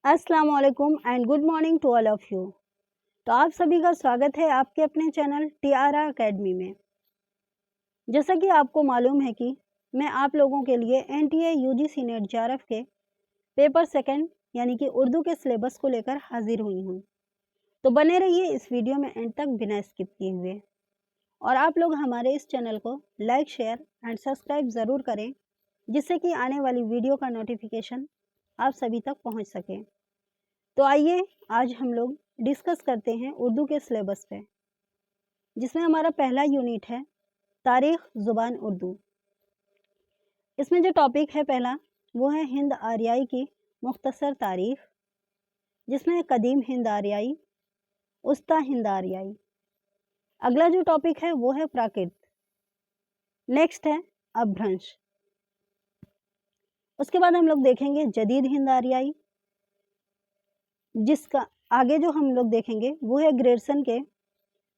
अस्सलाम वालेकुम and good morning to all of you. तो आप सभी का स्वागत है आपके अपने चैनल टीआरआर अकेडमी में। जैसा कि आपको मालूम है कि मैं आप लोगों के लिए एनटीए यूजीसी नेट जेआरएफ के पेपर सेकंड यानी कि उर्दू के सिलेबस को लेकर हाजिर हुई हूँ। तो बने रहिए इस वीडियो में एंड तक बिना स्किप किए हुए, और आप लोग हमारे इस चैनल को लाइक शेयर एंड सब्सक्राइब ज़रूर करें, जिससे कि आने वाली वीडियो का नोटिफिकेशन आप सभी तक पहुँच सके। तो आइए आज हम लोग डिस्कस करते हैं उर्दू के सिलेबस पे, जिसमें हमारा पहला यूनिट है तारीख ज़ुबान उर्दू। इसमें जो टॉपिक है पहला वो है हिंद आर्याई की मुख्तसर तारीख, जिसमें कदीम हिंद आर्याई, उस्ता हिंद आर्याई। अगला जो टॉपिक है वो है प्राकृत। नेक्स्ट है अपभ्रंश। उसके बाद हम लोग देखेंगे जदीद हिंद आर्याई, जिसका आगे जो हम लोग देखेंगे वो है ग्रेडसन के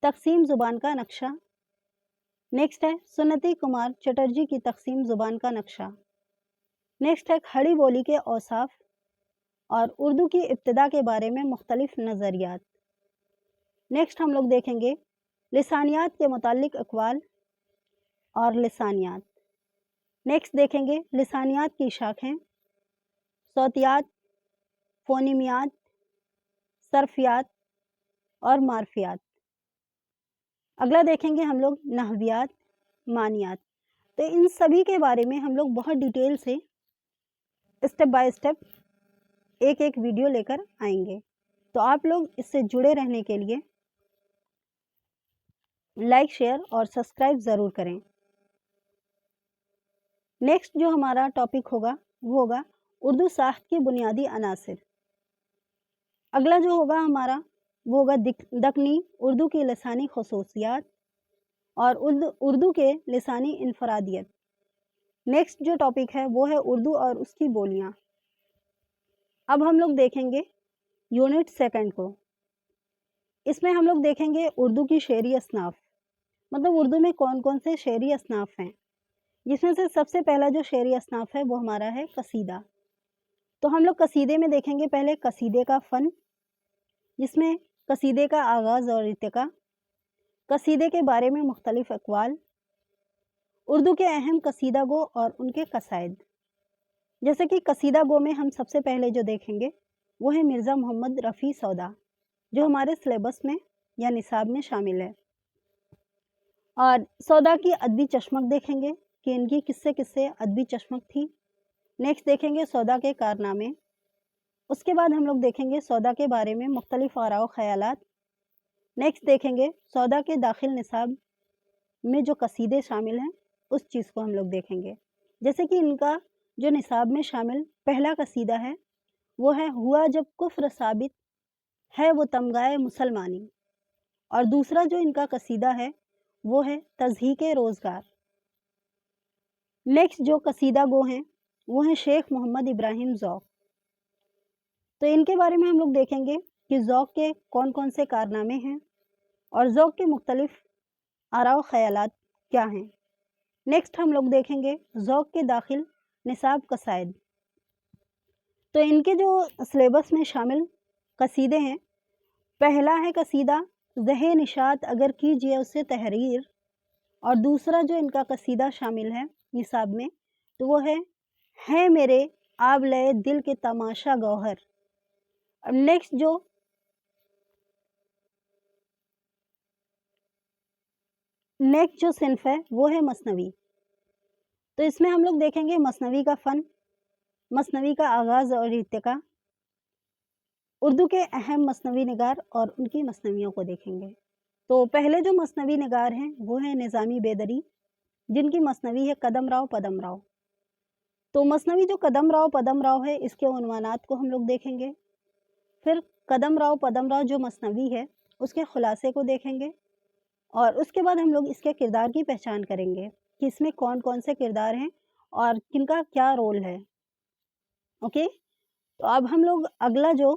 तकसीम ज़ुबान का नक्शा। नेक्स्ट है सुन्नती कुमार चटर्जी की तकसीम ज़ुबान का नक्शा। नेक्स्ट है खड़ी बोली के औसाफ और उर्दू की इब्तिदा के बारे में मुख्तलिफ नज़रियात। नेक्स्ट हम लोग देखेंगे लिसानियात के मुतालिक अक़वाल और लिसानियात। नेक्स्ट देखेंगे लिसानियात की शाखें, सौतियात, फ़ोनीमियात, सर्फियात और मारफियात। अगला देखेंगे हम लोग नहवियात, मानियात। तो इन सभी के बारे में हम लोग बहुत डिटेल से स्टेप बाय स्टेप एक एक वीडियो लेकर आएंगे। तो आप लोग इससे जुड़े रहने के लिए लाइक शेयर और सब्सक्राइब ज़रूर करें। नेक्स्ट जो हमारा टॉपिक होगा वो होगा उर्दू साख्त की बुनियादी अनासिर। अगला जो होगा हमारा वो होगा दक्कनी उर्दू की लसानी खसूसियात और उर्दू के लिसानी इनफरादियत। नेक्स्ट जो टॉपिक है वो है उर्दू और उसकी बोलियाँ। अब हम लोग देखेंगे यूनिट सेकंड को। इसमें हम लोग देखेंगे उर्दू की शेरी असनाफ, मतलब उर्दू में कौन कौन से शेरी असनाफ हैं, जिसमें से सबसे पहला जो शेरी असनाफ है वो हमारा है कसीदा। तो हम लोग कसीदे में देखेंगे पहले कसीदे का फ़न, जिसमें कसीदे का आगाज़ और इर्तिका, कसीदे के बारे में मुख्तलिफ अक़वाल, उर्दू के अहम कसीदा गो और उनके कसाइद। जैसे कि कसीदा गो में हम सबसे पहले जो देखेंगे वो है मिर्ज़ा मोहम्मद रफ़ी सौदा, जो हमारे सिलेबस में या निसाब में शामिल है। और सौदा की अदबी चश्मक देखेंगे कि इनकी किससे किससे अदबी चश्मक थी। नेक्स्ट देखेंगे सौदा के कारनामे। उसके बाद हम लोग देखेंगे सौदा के बारे में मुख्तलिफ आराव ख़यालात। नेक्स्ट देखेंगे सौदा के दाखिल निसाब में जो कसीदे शामिल हैं उस चीज़ को हम लोग देखेंगे। जैसे कि इनका जो निसाब में शामिल पहला कसीदा है वो है हुआ जब कुफ्र साबित है वो तमगाए मुसलमानी, और दूसरा जो इनका कसीदा है वो है तज़हीक़े रोज़गार। नेक्स्ट जो कसीदा गो हैं वो हैं शेख मोहम्मद इब्राहिम ज़ौक़। तो इनके बारे में हम लोग देखेंगे कि ज़ौक़ के कौन कौन से कारनामे हैं और ज़ौक़ के मुख्तलिफ आराव ख़यालात क्या हैं। नेक्स्ट हम लोग देखेंगे ज़ौक़ के दाखिल निसाब कसाइद। तो इनके जो सिलेबस में शामिल कसीदे हैं, पहला है कसीदा ज़हे निशात अगर कीजिए उससे तहरीर, और दूसरा जो इनका कसीदा शामिल है निसाब में तो वो है मेरे आबले दिल के तमाशा गौहर। अब नेक्स्ट जो सिन्फ है वो है मसनवी। तो इसमें हम लोग देखेंगे मसनवी का फ़न, मसनवी का आगाज़ और इर्तिका, उर्दू के अहम मसनवी निगार और उनकी मसनवियों को देखेंगे। तो पहले जो मसनवी निगार हैं वो है निज़ामी बेदरी, जिनकी मसनवी है कदम राव पदम राव। तो मसनवी जो कदम राव पदम राव है इसके उन्वानात को हम लोग देखेंगे। फिर कदम राव पदम राव जो मसनवी है उसके खुलासे को देखेंगे, और उसके बाद हम लोग इसके किरदार की पहचान करेंगे कि इसमें कौन कौन से किरदार हैं और किनका क्या रोल है। ओके, तो अब हम लोग अगला जो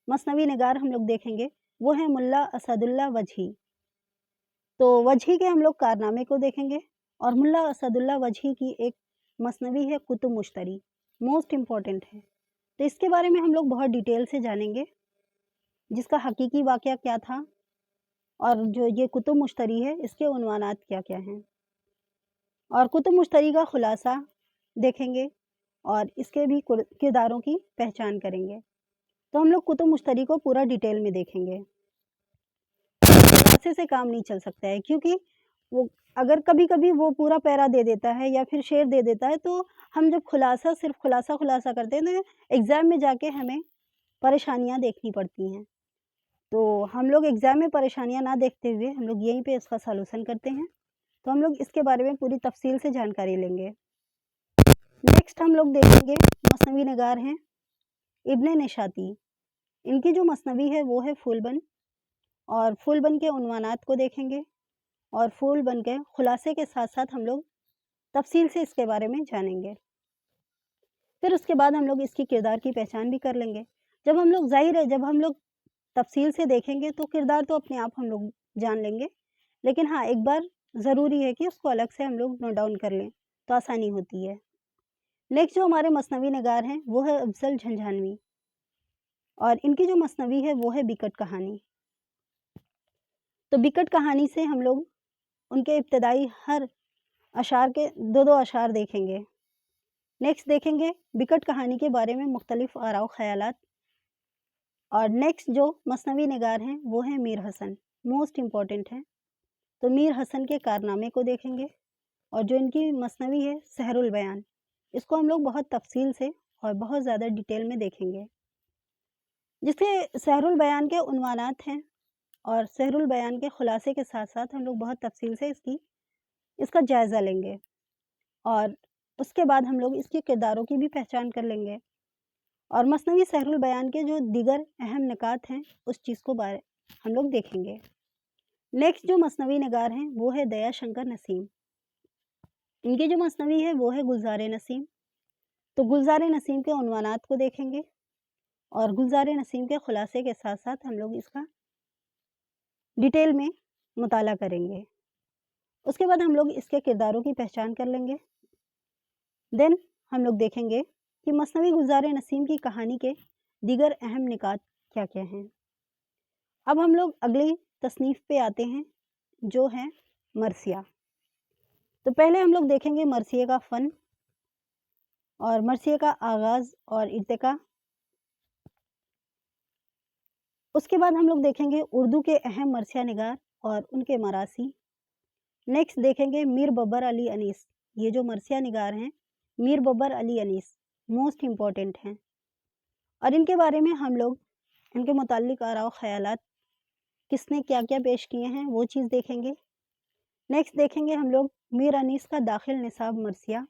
मसनवी निगार हम लोग देखेंगे वो है मुल्ला असदुल्ला वजही। तो वजही के हम लोग कारनामे को देखेंगे, और मुल्ला असदुल्ला वजही की एक मसनवी है कुतुब मुश्तरी, मोस्ट इम्पॉर्टेंट है। तो इसके बारे में हम लोग बहुत डिटेल से जानेंगे, जिसका हकीकी वाक़या क्या था और जो ये कुतुब मुश्तरी है इसके उन्वानात क्या-क्या हैं। और कुतुब मुश्तरी का खुलासा देखेंगे और इसके भी किरदारों की पहचान करेंगे। तो हम लोग कुतुब मुश्तरी को पूरा डिटेल में देखेंगे। खुलासे से काम नहीं चल सकता है, क्योंकि वो अगर कभी-कभी वो पूरा पैरा दे देता है या फिर शेर दे देता है, तो हम जब सिर्फ़ खुलासा करते हैं तो एग्ज़ाम में जाके हमें परेशानियाँ देखनी पड़ती हैं। तो हम लोग एग्ज़ाम में परेशानियाँ ना देखते हुए हम लोग यहीं पे इसका सॉल्यूशन करते हैं। तो हम लोग इसके बारे में पूरी तफ़सील से जानकारी लेंगे। नेक्स्ट हम लोग देखेंगे मसनवी निगार हैं इब्न निशाती। इनकी जो मसनवी है वो है फूलबन, और फूलबन के उन्वानात को देखेंगे और फूलबन के खुलासे के साथ-साथ हम लोग तफ़सील से इसके बारे में जानेंगे। फिर उसके बाद हम लोग इसकी किरदार की पहचान भी कर लेंगे। जब हम लोग ज़ाहिर है जब हम लोग तफ़सील से देखेंगे तो किरदार तो अपने आप हम लोग जान लेंगे, लेकिन हाँ, एक बार ज़रूरी है कि उसको अलग से हम लोग नोट डाउन कर लें, तो आसानी होती है। नेक्स्ट जो हमारे मसनवी निगार हैं वो है अफ़ज़ल झंझानवी, और इनकी जो मसनवी है वो है बिकट कहानी। तो बिकट कहानी से हम लोग उनके इब्तिदाई हर अशार के 2-2 अशार देखेंगे। नेक्स्ट देखेंगे बिकट कहानी के बारे में मुख्तलिफ़ आरा व ख़यालात। और नेक्स्ट जो मसनवी निगार हैं वो हैं मीर हसन, मोस्ट इम्पॉर्टेंट हैं। तो मीर हसन के कारनामे को देखेंगे, और जो इनकी मसनवी है सहरुल बयान, इसको हम लोग बहुत तफ़सील से और बहुत ज़्यादा डिटेल में देखेंगे। जिसके सहरुल बयान के उन्वानात हैं और सहरुल बयान के खुलासे के साथ-साथ हम लोग बहुत तफ़सील से इसका जायज़ा लेंगे, और उसके बाद हम लोग इसके किरदारों की भी पहचान कर लेंगे, और मसनवी सहरुल बयान के जो दीगर अहम निकात हैं उस चीज़ को हम लोग देखेंगे। नेक्स्ट जो मसनवी निगार हैं वो है दया शंकर नसीम। इनकी जो मसनवी है वो है गुलज़ार नसीम। तो गुलज़ार नसीम के उन्वानात को देखेंगे, और गुलज़ार नसीम के खुलासे के साथ-साथ हम लोग इसका डिटेल में मुताला करेंगे। उसके बाद हम लोग इसके किरदारों की पहचान कर लेंगे। देन हम लोग देखेंगे कि मसनवी गुलज़ार नसीम की कहानी के दीगर अहम निकात क्या-क्या हैं। अब हम लोग अगली तसनीफ़ पे आते हैं, जो है मरसिया। तो पहले हम लोग देखेंगे मरसिये का फ़न और मरसिये का आगाज़ और इर्तिका। उसके बाद हम लोग देखेंगे उर्दू के अहम मरसिया निगार और उनके मरासी। नेक्स्ट देखेंगे मीर बब्बर अली अनीस। ये जो मरसिया निगार हैं मीर बब्बर अली अनीस मोस्ट इम्पॉर्टेंट हैं, और इनके बारे में हम लोग इनके मुताल्लिक़ आरा व ख़यालात, किसने क्या-क्या पेश किए हैं, वो चीज़ देखेंगे। नेक्स्ट देखेंगे हम लोग मीर अनीस का दाखिल निसाब मरसिया,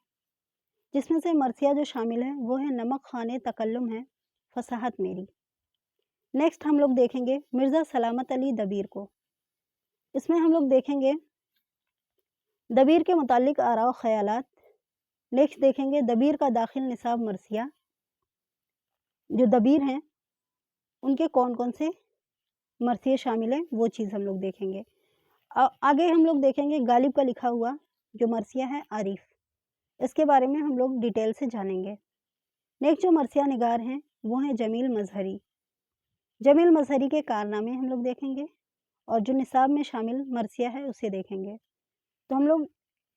जिसमें से मरसिया जो शामिल है वो है नमक ख़ाने तकल्लुम है फ़साहत मेरी। नेक्स्ट हम लोग देखेंगे मिर्ज़ा सलामत अली दबीर को। इसमें हम लोग देखेंगे दबीर के मुताल्लिक़ आरा व ख़यालात। नेक्स्ट देखेंगे दबीर का दाखिल निसाब मरसिया, जो दबीर हैं उनके कौन-कौन से मरसिये शामिल हैं वो चीज़ हम लोग देखेंगे। आगे हम लोग देखेंगे गालिब का लिखा हुआ जो मरसिया है आरिफ, इसके बारे में हम लोग डिटेल से जानेंगे। नेक्स्ट जो मरसिया निगार हैं वो हैं जमील मज़हरी। जमील मज़हरी के कारनामे हम लोग देखेंगे, और जो निसाब में शामिल मरसिया है उसे देखेंगे। तो हम लोग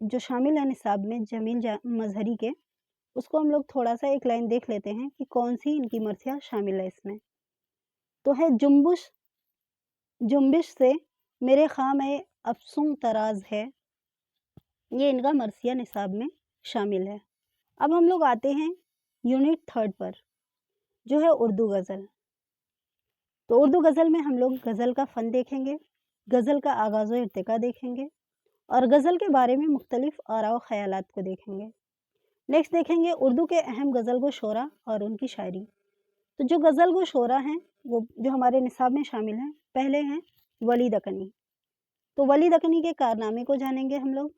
जो शामिल है निसाब में जमील मज़हरी के, उसको हम लोग थोड़ा-सा एक लाइन देख लेते हैं कि कौन-सी इनकी मरसिया शामिल है इसमें। तो है जुम्बिश से मेरे ख़ाम अफ़सुं तराज़ है, ये इनका मरसिया निसाब में शामिल है। अब हम लोग आते हैं यूनिट 3 पर, जो है उर्दू गज़ल। तो उर्दू गज़ल में हम लोग गज़ल का फ़न देखेंगे, गज़ल का आगाज़ व इर्तिका देखेंगे, और गज़ल के बारे में मुख्तलिफ़ आरा व ख़यालात को देखेंगे। नेक्स्ट देखेंगे उर्दू के अहम गज़ल गो शोरा और उनकी शायरी। तो जो गज़ल गो शोरा हैं वो जो हमारे निसाब में शामिल हैं, पहले हैं वली दकनी। तो वली दकनी के कारनामे को जानेंगे हम लोग,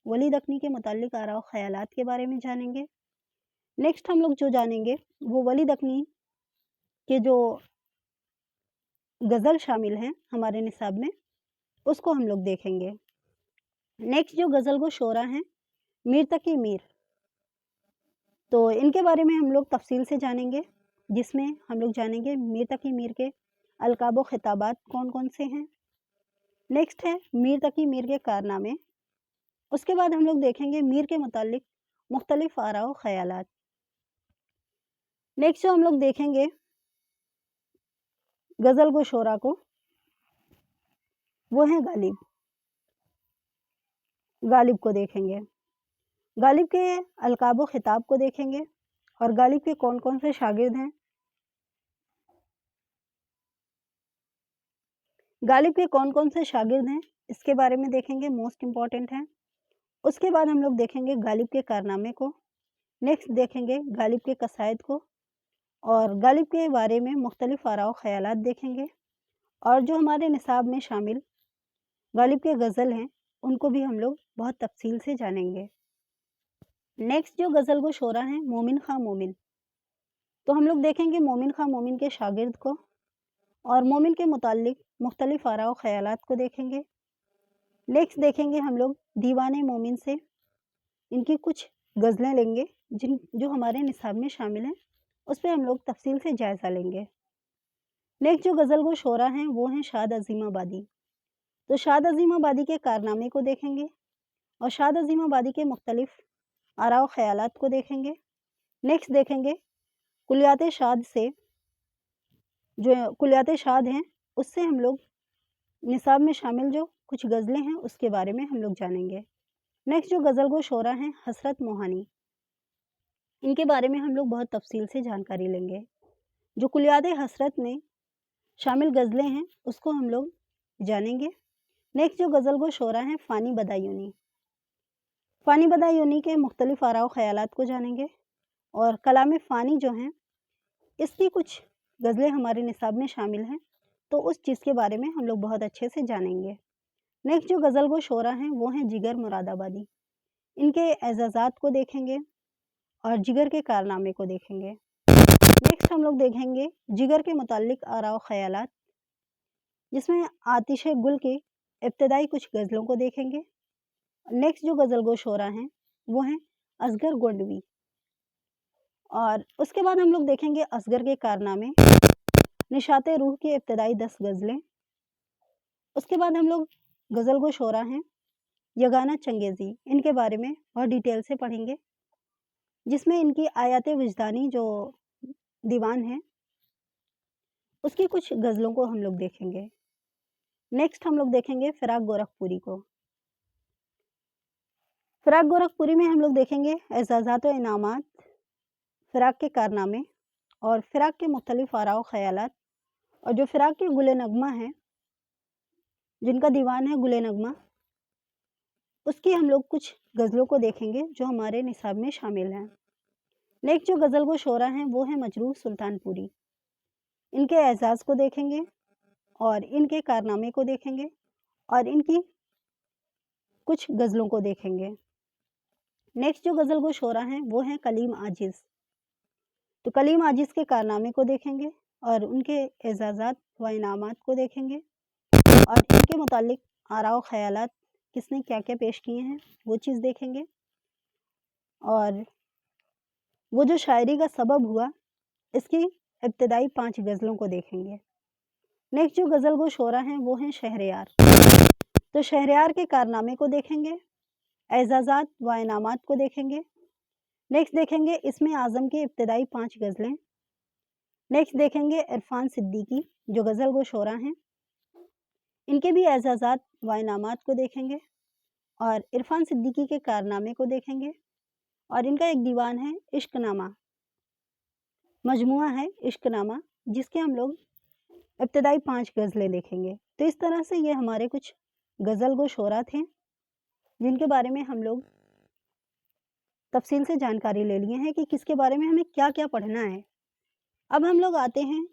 वली दकनी के मुताल्लिक़ आरा व ख़यालात के बारे में जानेंगे। नेक्स्ट हम लोग जो जानेंगे वो वली दकनी के जो गज़ल शामिल हैं हमारे निसाब में, उसको हम लोग देखेंगे। नेक्स्ट जो गज़ल गो शोरा हैं मीर तकी मीर, तो इनके बारे में हम लोग तफ़सील से जानेंगे। جس میں ہم لوگ جانیں گے میر تقی میر کے القاب و خطابات کون کون سے ہیں. نیکسٹ ہے میر تقی میر کے کارنامے. اس کے بعد ہم لوگ دیکھیں گے میر کے متعلق مختلف آراء و خیالات. نیکسٹ جو ہم لوگ دیکھیں گے غزل گو شعرا کو، وہ ہیں غالب کو دیکھیں گے. غالب کے القاب و خطاب کو دیکھیں گے اور غالب کے کون کون سے شاگرد ہیں. غالب کے کون کون سے شاگرد ہیں اس کے بارے میں دیکھیں گے، موسٹ امپورٹنٹ ہیں. اس کے بعد ہم لوگ دیکھیں گے غالب کے کارنامے کو. نیکسٹ دیکھیں گے غالب کے قصائد کو اور غالب کے بارے میں مختلف آراء و خیالات دیکھیں گے. اور جو ہمارے نصاب میں شامل غالب کے غزل ہیں ان کو بھی ہم لوگ بہت تفصیل سے جانیں گے. نیکسٹ جو غزل گو شعرا ہیں مومن خواہ مومن، تو ہم لوگ دیکھیں گے مومن خواہ مومن کے شاگرد کو اور مومن کے متعلق مختلف آراء و خیالات کو دیکھیں گے. نیکسٹ دیکھیں گے ہم لوگ دیوان مومن سے ان کی کچھ غزلیں لیں گے جو ہمارے نصاب میں شامل ہیں، اس پہ ہم لوگ تفصیل سے جائزہ لیں گے. نیکسٹ جو غزل گو شعرا ہیں وہ ہیں شاد عظیم آبادی. تو شاد عظیم آبادی کے کارنامے کو دیکھیں گے اور شاد عظیم آبادی کے مختلف آراء و خیالات کو دیکھیں گے. نیکسٹ دیکھیں گے کلیات شاد سے، جو کلیات شاد ہیں اس سے ہم لوگ نصاب میں شامل جو کچھ غزلیں ہیں اس کے بارے میں ہم لوگ جانیں گے. نیکسٹ جو غزل گو شعرا ہیں حسرت موہانی، ان کے بارے میں ہم لوگ بہت تفصیل سے جانکاری لیں گے. جو کلیات حسرت میں شامل غزلیں ہیں اس کو ہم لوگ جانیں گے. نیکسٹ جو غزل گو شعرا ہیں فانی بدایونی، فانی بدایونی کے مختلف آراء و خیالات کو جانیں گے. اور کلام فانی جو ہیں اس کی کچھ غزلیں ہمارے نصاب میں شامل ہیں تو اس چیز کے بارے میں ہم لوگ بہت اچھے سے جانیں گے. نیکسٹ جو غزل گو شعرا ہیں وہ ہیں جگر مراد آبادی، ان کے اعزازات کو دیکھیں گے اور جگر کے کارنامے کو دیکھیں گے. نیکسٹ ہم لوگ دیکھیں گے جگر کے متعلق آراء و خیالات، جس میں آتش گل کی ابتدائی کچھ غزلوں کو دیکھیں گے. نیکسٹ جو غزل گو شعرا ہیں وہ ہیں اصغر گونڈوی اور اس کے بعد ہم لوگ دیکھیں گے اصغر کے کارنامے، نشاط روح کی ابتدائی 10 غزلیں. اس کے بعد ہم لوگ غزل گو شعرا ہیں یگانہ چنگیزی، ان کے بارے میں بہت ڈیٹیل سے پڑھیں گے، جس میں ان کی آیات وجدانی جو دیوان ہے اس کی کچھ غزلوں کو ہم لوگ دیکھیں گے. نیکسٹ ہم لوگ دیکھیں گے فراق گورکھپوری کو. فراق گورکھپوری میں ہم لوگ دیکھیں گے اعزازات و انعامات، فراق کے کارنامے اور فراق کے مختلف آراء و خیالات. اور جو فراق کے گل نغمہ ہیں جن کا دیوان ہے گل نغمہ، اس کی ہم لوگ کچھ غزلوں کو دیکھیں گے جو ہمارے نصاب میں شامل ہیں. نیکسٹ جو غزل گو شعرا ہیں وہ ہیں مجروح سلطان پوری، ان کے اعزاز کو دیکھیں گے اور ان کے کارنامے کو دیکھیں گے اور ان کی کچھ غزلوں کو دیکھیں گے. نیکسٹ جو غزل گو شعرا ہیں وہ ہیں کلیم عاجز، تو کلیم عاجز کے کارنامے کو دیکھیں گے اور ان کے اعزازات و انعامات کو دیکھیں گے اور ان کے متعلق آراء و خیالات کس نے کیا کیا پیش کیے ہیں وہ چیز دیکھیں گے اور وہ جو شاعری کا سبب ہوا اس کی ابتدائی 5 غزلوں کو دیکھیں گے. نیکسٹ جو غزل گو شعرا ہیں وہ ہیں شہریار، تو شہریار کے کارنامے کو دیکھیں گے، اعزازات و انعامات کو دیکھیں گے. نیکسٹ دیکھیں گے اسم اعظم کی ابتدائی 5 غزلیں. نیکسٹ دیکھیں گے عرفان صدیقی جو غزل گو شعرا ہیں، ان کے بھی اعزازات و انعامات کو دیکھیں گے اور عرفان صدیقی کے کارنامے کو دیکھیں گے. اور ان کا ایک دیوان ہے عشق نامہ، مجموعہ ہے عشق نامہ، جس کے ہم لوگ ابتدائی 5 غزلیں دیکھیں گے. تو اس طرح سے یہ ہمارے کچھ غزل گو شعرا تھے جن کے بارے میں ہم لوگ تفصیل سے جانکاری لے لیے ہیں کہ کس کے بارے میں ہمیں کیا کیا پڑھنا ہے. اب ہم لوگ آتے ہیں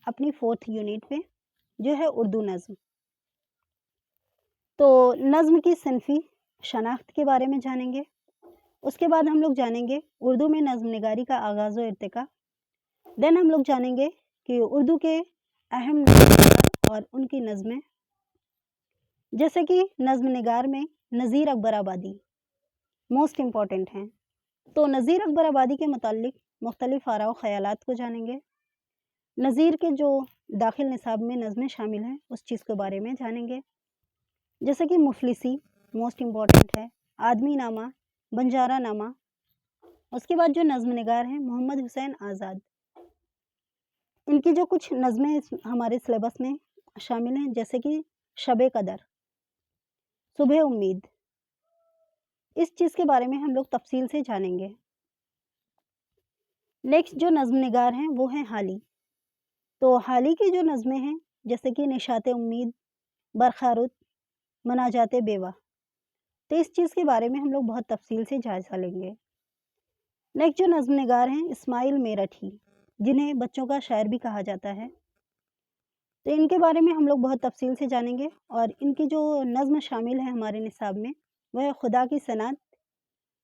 اپنی 4th یونٹ پہ جو ہے اردو نظم. تو نظم کی صنفی شناخت کے بارے میں جانیں گے. اس کے بعد ہم لوگ جانیں گے اردو میں نظم نگاری کا آغاز و ارتقا. دین ہم لوگ جانیں گے کہ اردو کے اہم نظم نگار اور ان کی نظمیں، جیسے کہ نظم نگار میں نذیر اکبر آبادی موسٹ امپورٹنٹ ہیں. تو نذیر اکبر آبادی کے متعلق مختلف آراء و خیالات کو جانیں گے. नज़ीर के जो दाखिल निसाब में नज़में शामिल हैं उस चीज़ के बारे में जानेंगे, जैसे कि मुफलिसी मोस्ट इम्पॉर्टेंट है, आदमी नामा, बंजारा नामा। उसके बाद जो नज़्म निगार हैं मोहम्मद हुसैन आज़ाद, इनकी जो कुछ नज़में हमारे सिलेबस में शामिल हैं, जैसे कि शब कदर, सुबह उम्मीद। इस चीज़ के बारे में हम लोग तफसील से जानेंगे। नेक्स्ट जो नज़्म निगार हैं वो हैं हाली। तो हाली की जो नज़में हैं जैसे कि निशात उम्मीद, बरखारुत, मनाजात बेवा, तो इस चीज़ के बारे में हम लोग बहुत तफसील से जायज़ा लेंगे। नेक्स्ट जो नज़्म निगार हैं इस्माइल मेरठी, जिन्हें बच्चों का शायर भी कहा जाता है, तो इनके बारे में हम लोग बहुत तफसील से जानेंगे। और इनकी जो नज़्म शामिल है हमारे निसाब में वह है खुदा की सनात,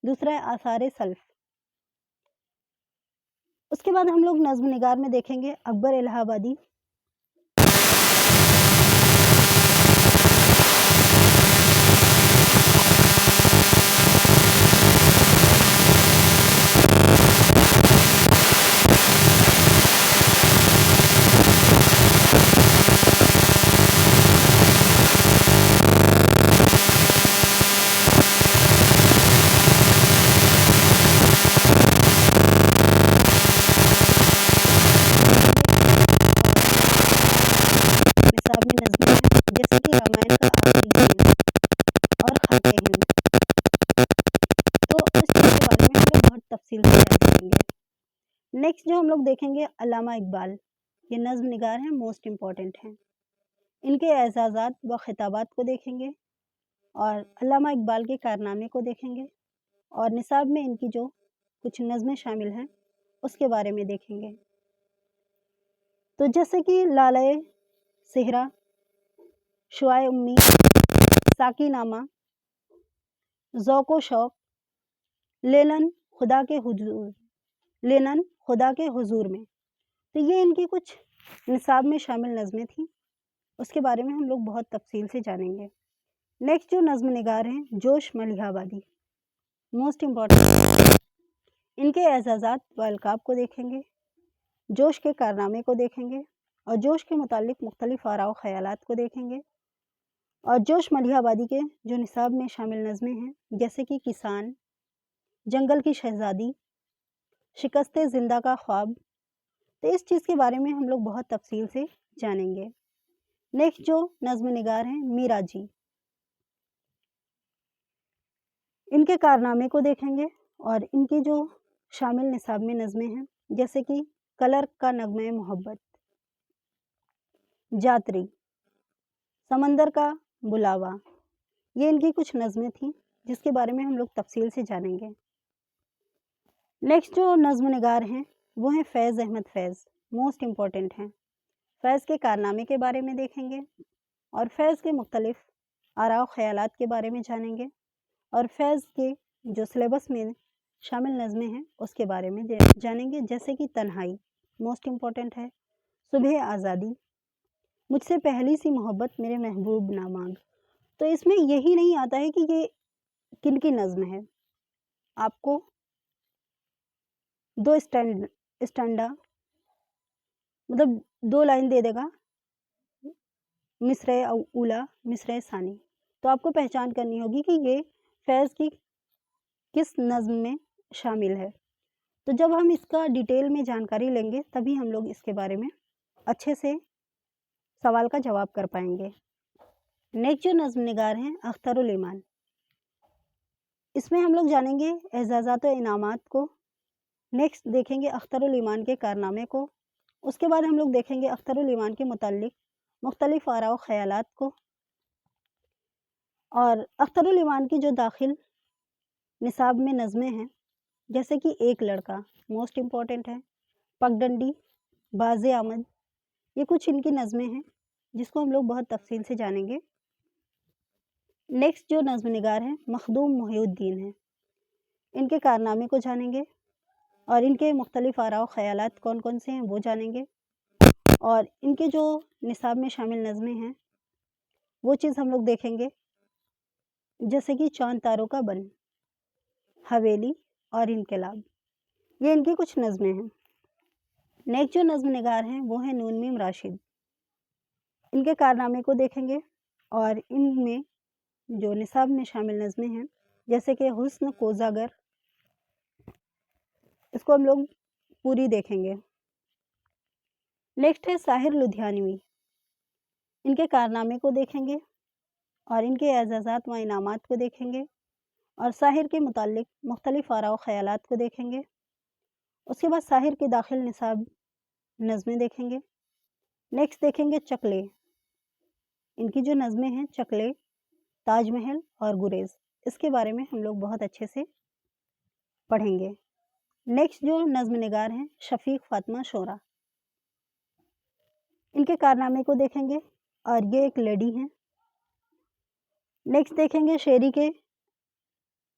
दूसरा है आसार सल्फ। उसके बाद हम लोग नज़्म निगार में देखेंगे अकबर इलाहाबादी, निसाब में नज़में हैं जैसे कि रामायण का आखिरी गीत और खाके हिंद। तो इस चीज़ के बारे में हम लोग बहुत तफसील से जायज़ा लेंगे। नेक्स्ट जो हम लोग देखेंगे अल्लामा इकबाल, ये नज़्म निगार हैं मोस्ट इम्पॉर्टेंट हैं। इनके एजाज़ात व खिताबात को देखेंगे और अल्लामा इकबाल के कारनामे को देखेंगे और निसाब में इनकी जो कुछ नज़में शामिल हैं उसके बारे में देखेंगे। तो जैसे कि लाले सेहरा, शुआए उम्मीद, साकी नामा, ज़ौक़ो शौक़, लेलन खुदा के हुजूर, लेलन खुदा के हुजूर में, तो ये इनकी कुछ निसाब में शामिल नज़में थीं, उसके बारे में हम लोग बहुत तफसील से जानेंगे। नेक्स्ट जो नज़्म निगार हैं जोश मलिहाबादी, मोस्ट इम्पॉर्टेंट, इनके एजाज़ात व अलकाब को देखेंगे, जोश के कारनामे को देखेंगे और जोश के मुतालिक मुख्तलिफ आरा व ख़यालात को देखेंगे। और जोश मलिहाबादी के जो निसाब में शामिल नज़में हैं जैसे कि किसान, जंगल की शहज़ादी, शिकस्ते ज़िंदा का ख्वाब, तो इस चीज़ के बारे में हम लोग बहुत तफसील से जानेंगे। नेक्स्ट जो नज़्म निगार हैं मीरा जी, इनके कारनामे को देखेंगे और इनकी जो शामिल निसाब में नज़में हैं जैसे कि कलर का नगमे मोहब्बत, जातरी, समंदर का बुलावा, ये इनकी कुछ नज़में थीं जिसके बारे में हम लोग तफसील से जानेंगे। नेक्स्ट जो नज़्म निगार हैं वो हैं फैज़ अहमद फैज़, मोस्ट इम्पॉर्टेंट हैं। फैज़ के कारनामे के बारे में देखेंगे और फैज़ के मुख्तलिफ आरा व ख़यालात के बारे में जानेंगे और फैज़ के जो सिलेबस में शामिल नज़में हैं उसके बारे में जानेंगे, जैसे कि तन्हाई, मोस्ट इम्पॉर्टेंट है, सुबह आज़ादी, मुझसे पहली सी मोहब्बत मेरे महबूब ना मांग। तो इसमें यही नहीं आता है कि ये किन की नज़्म है, आपको दो स्टैंडा मतलब 2 लाइन दे देगा, मिसरे ऊला, मिसरे सानी, तो आपको पहचान करनी होगी कि ये फैज़ की किस नज़्म में शामिल है। तो जब हम इसका डिटेल में जानकारी लेंगे तभी हम लोग इसके बारे में अच्छे से सवाल का जवाब कर पाएंगे। नेक्स्ट जो नज़्म निगार हैं अख्तरुल ईमान, इसमें हम लोग जानेंगे एजाज़ात व इनामात को। नेक्स्ट देखेंगे अख्तरुल ईमान के कारनामे को। उसके बाद हम लोग देखेंगे अख्तरुल ईमान के मुताल्लिक मुख्तलिफ आरा व ख़यालात को। और अख्तरुल ईमान की जो दाखिल निसाब में नज़में हैं जैसे कि एक लड़का, मोस्ट इम्पॉर्टेंट है, पगडंडी, बाज़े आमद, ये कुछ इनकी नज़में हैं जिसको हम लोग बहुत तफसील से जानेंगे। नेक्स्ट जो नज़्म निगार हैं मखदूम मुहिउद्दीन हैं, इनके कारनामे को जानेंगे और इनके मुख्तलिफ आरा व ख़यालात कौन कौन से हैं वो जानेंगे और इनके जो निसाब में शामिल नज़में हैं वो चीज़ हम लोग देखेंगे, जैसे कि चाँद तारों का बन, हवेली और इनकलाब, ये इनकी कुछ नज़में हैं। नेक्स्ट जो नज़्म निगार हैं वो हैं नून मीम राशिद। इनके कारनामे को देखेंगे और इनमें जो निसाब में शामिल नज़में हैं जैसे कि हुस्न कोज़ागर, इसको हम लोग पूरी देखेंगे। नेक्स्ट है साहिर लुधियानवी। इनके कारनामे को देखेंगे और इनके एजाज़ात व इनामात को देखेंगे और साहिर के मुतालिक मुख्तलिफ आरा व ख़यालात को देखेंगे। उसके बाद साहिर के दाखिल निसाब नज़में देखेंगे। नेक्स्ट देखेंगे चकले। इनकी जो नज़में हैं चकले, ताजमहल और गुरेज़, इसके बारे में हम लोग बहुत अच्छे से पढ़ेंगे। नेक्स्ट जो नज़्म निगार हैं शफ़ीक फ़ातिमा शोरा। इनके कारनामे को देखेंगे और ये एक लेडी हैं। नेक्स्ट देखेंगे शेरी के